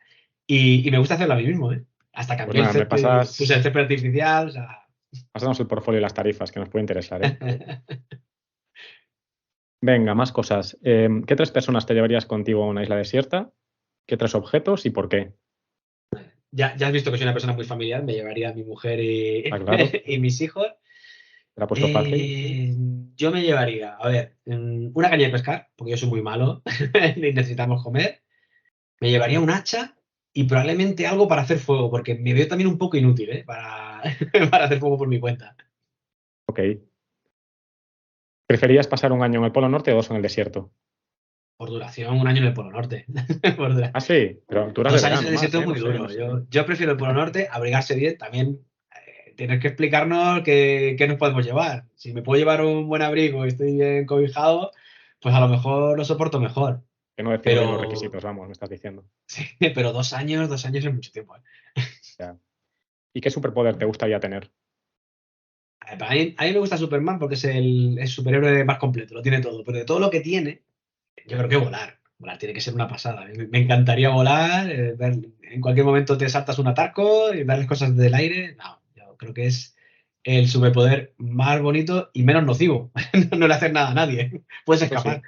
y me gusta hacerlo a mí mismo, ¿eh? Hasta Pues cambié el nada, me césped, puse el pasas. césped artificial, o sea... Pásanos el portfolio y las tarifas, que nos puede interesar, ¿eh? Venga, más cosas. ¿Qué 3 personas te llevarías contigo a una isla desierta? ¿Qué 3 objetos y por qué? Ya has visto que soy una persona muy familiar, me llevaría a mi mujer ¿Está claro? y mis hijos. ¿Te la ha puesto fácil? Yo me llevaría, a ver, una caña de pescar, porque yo soy muy malo y necesitamos comer. Me llevaría un hacha y probablemente algo para hacer fuego, porque me veo también un poco inútil, ¿eh? Para hacer fuego por mi cuenta. Ok. ¿Preferías pasar un año en el Polo Norte o 2 en el desierto? Por duración, un año en el Polo Norte. Ah, sí, pero alturas de 2 años en verano el desierto más, es ¿eh? No muy sé, duro. no sé. Yo prefiero el Polo Norte, abrigarse bien. También tienes que explicarnos qué nos podemos llevar. Si me puedo llevar un buen abrigo y estoy bien cobijado, pues a lo mejor lo soporto mejor. Que no decimos bien los Pero, requisitos, vamos, me estás diciendo. sí, pero 2 años es mucho tiempo, ¿eh? sea, ¿y qué superpoder te gustaría tener? A mí me gusta Superman porque es el superhéroe más completo, lo tiene todo. Pero de todo lo que tiene, yo creo que volar. Volar tiene que ser una pasada. Me encantaría volar, en cualquier momento te saltas un atasco y ver las cosas del aire. No, yo creo que es el superpoder más bonito y menos nocivo. No le haces nada a nadie. Puedes Eso sí, escapar.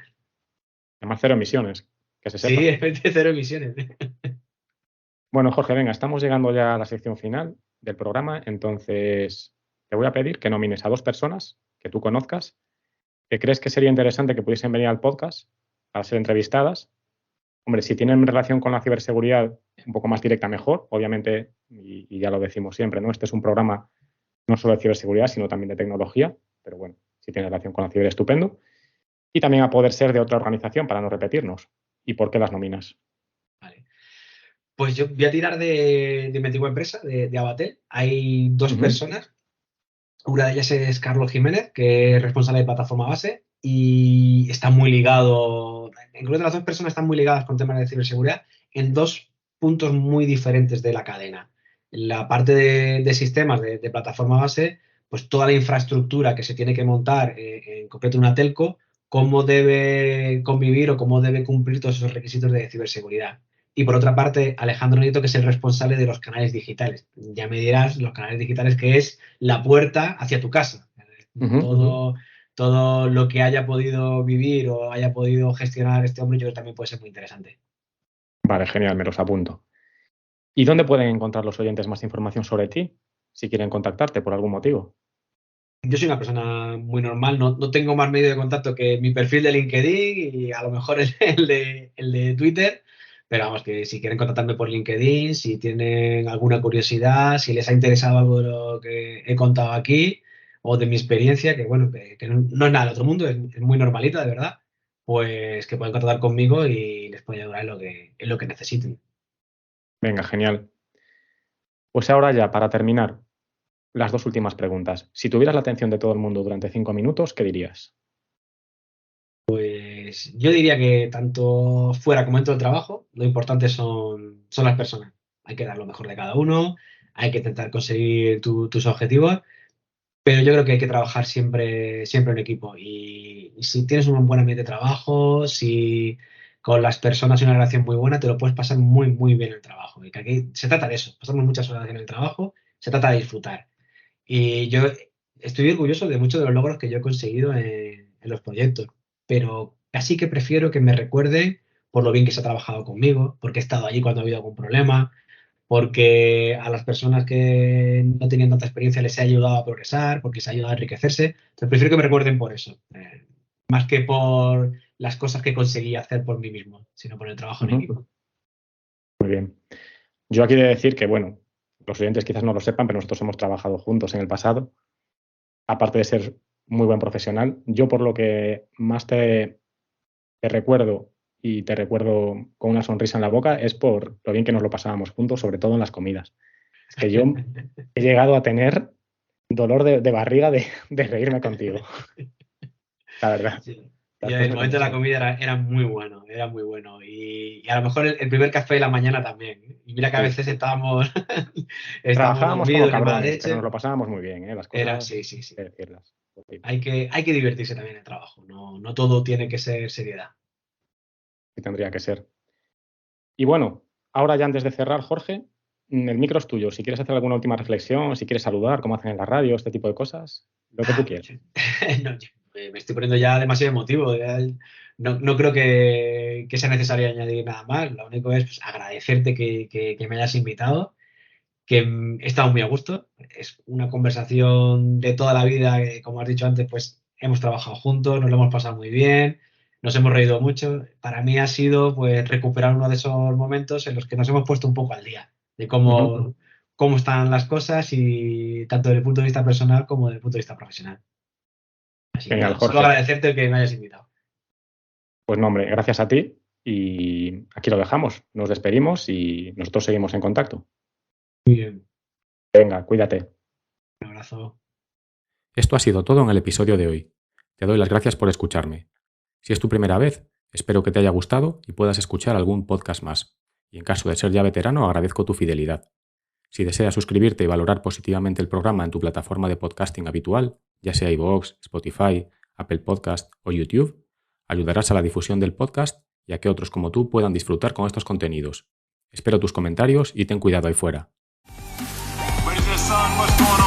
además 0 emisiones, que se Sí, sepa. es de cero emisiones. Bueno, Jorge, venga, estamos llegando ya a la sección final del programa, entonces te voy a pedir que nomines a 2 personas que tú conozcas, que crees que sería interesante que pudiesen venir al podcast para ser entrevistadas. Hombre, si tienen relación con la ciberseguridad un poco más directa, mejor, obviamente, y ya lo decimos siempre, ¿no? Este es un programa no solo de ciberseguridad, sino también de tecnología, pero bueno, si tiene relación con la ciber, estupendo. Y también a poder ser de otra organización para no repetirnos. ¿Y por qué las nominas? Vale. Pues yo voy a tirar de mi antigua empresa, de Abatel. Hay dos Ujú. personas. Una de ellas es Carlos Jiménez, que es responsable de plataforma base y está muy ligado, en concreto las dos personas están muy ligadas con temas de ciberseguridad en dos puntos muy diferentes de la cadena. En la parte de sistemas de plataforma base, pues toda la infraestructura que se tiene que montar, en concreto una telco, cómo debe convivir o cómo debe cumplir todos esos requisitos de ciberseguridad. Y por otra parte, Alejandro Nieto, que es el responsable de los canales digitales. Ya me dirás los canales digitales, que es la puerta hacia tu casa. Ujú. Todo lo que haya podido vivir o haya podido gestionar este hombre, yo creo que también puede ser muy interesante. Vale, genial, me los apunto. ¿Y dónde pueden encontrar los oyentes más información sobre ti si quieren contactarte por algún motivo? Yo soy una persona muy normal, no tengo más medio de contacto que mi perfil de LinkedIn y a lo mejor el de Twitter, pero vamos, que si quieren contactarme por LinkedIn, si tienen alguna curiosidad, si les ha interesado algo de lo que he contado aquí o de mi experiencia, que bueno, que no es nada del otro mundo, es muy normalita, de verdad, pues que pueden contactar conmigo y les puedo ayudar en lo que necesiten. Venga, genial. Pues ahora ya, para terminar, las 2 últimas preguntas. Si tuvieras la atención de todo el mundo durante 5 minutos, ¿qué dirías? Pues yo diría que tanto fuera como dentro del trabajo, lo importante son las personas. Hay que dar lo mejor de cada uno, hay que intentar conseguir tus objetivos, pero yo creo que hay que trabajar siempre en equipo. Y si tienes un buen ambiente de trabajo, si con las personas hay una relación muy buena, te lo puedes pasar muy, muy bien en el trabajo. Y que aquí se trata de eso, pasamos muchas horas en el trabajo, se trata de disfrutar. Y yo estoy orgulloso de muchos de los logros que yo he conseguido en los proyectos, pero casi que prefiero que me recuerden por lo bien que se ha trabajado conmigo, porque he estado allí cuando ha habido algún problema, porque a las personas que no tenían tanta experiencia les he ayudado a progresar, porque se ha ayudado a enriquecerse. Entonces prefiero que me recuerden por eso, más que por las cosas que conseguí hacer por mí mismo, sino por el trabajo en Ujú. equipo. Muy bien. Yo aquí he de decir que, bueno, los oyentes quizás no lo sepan, pero nosotros hemos trabajado juntos en el pasado. Aparte de ser muy buen profesional, yo por lo que más te recuerdo y te recuerdo con una sonrisa en la boca es por lo bien que nos lo pasábamos juntos, sobre todo en las comidas. Es que yo he llegado a tener dolor de barriga de reírme contigo, la verdad. Sí. Y Las el cosas momento como de la son. comida era muy bueno, era muy bueno. Y a lo mejor el primer café de la mañana también, ¿eh? Y mira que a Sí. veces estábamos Trabajábamos como dormidos de mala cabrones, pero nos leche. lo pasábamos muy bien, ¿eh? Las Era, cosas sí, sí, hay sí. que decirlas. Sí, Hay que divertirse también en el trabajo. No todo tiene que ser seriedad. sí tendría que ser. Y bueno, ahora ya antes de cerrar, Jorge, el micro es tuyo. Si quieres hacer alguna última reflexión, si quieres saludar, como hacen en la radio, este tipo de cosas, lo que tú Pues, quieras. no, yo me estoy poniendo ya demasiado emotivo. No creo que sea necesario añadir nada más. Lo único es pues, agradecerte que me hayas invitado, que he estado muy a gusto. Es una conversación de toda la vida, que, como has dicho antes, pues hemos trabajado juntos, nos lo hemos pasado muy bien, nos hemos reído mucho. Para mí ha sido pues recuperar uno de esos momentos en los que nos hemos puesto un poco al día de Ujú. cómo están las cosas y tanto desde el punto de vista personal como desde el punto de vista profesional. Así que Genial, nada, solo Jorge. agradecerte el que me hayas invitado. Pues no, hombre, gracias a ti y aquí lo dejamos. Nos despedimos y nosotros seguimos en contacto. Muy bien, Venga, cuídate. un abrazo. Esto ha sido todo en el episodio de hoy. Te doy las gracias por escucharme. Si es tu primera vez, espero que te haya gustado y puedas escuchar algún podcast más. Y en caso de ser ya veterano, agradezco tu fidelidad. Si deseas suscribirte y valorar positivamente el programa en tu plataforma de podcasting habitual, ya sea iVoox, Spotify, Apple Podcast o YouTube, ayudarás a la difusión del podcast y a que otros como tú puedan disfrutar con estos contenidos. Espero tus comentarios y ten cuidado ahí fuera. Son, what's going on?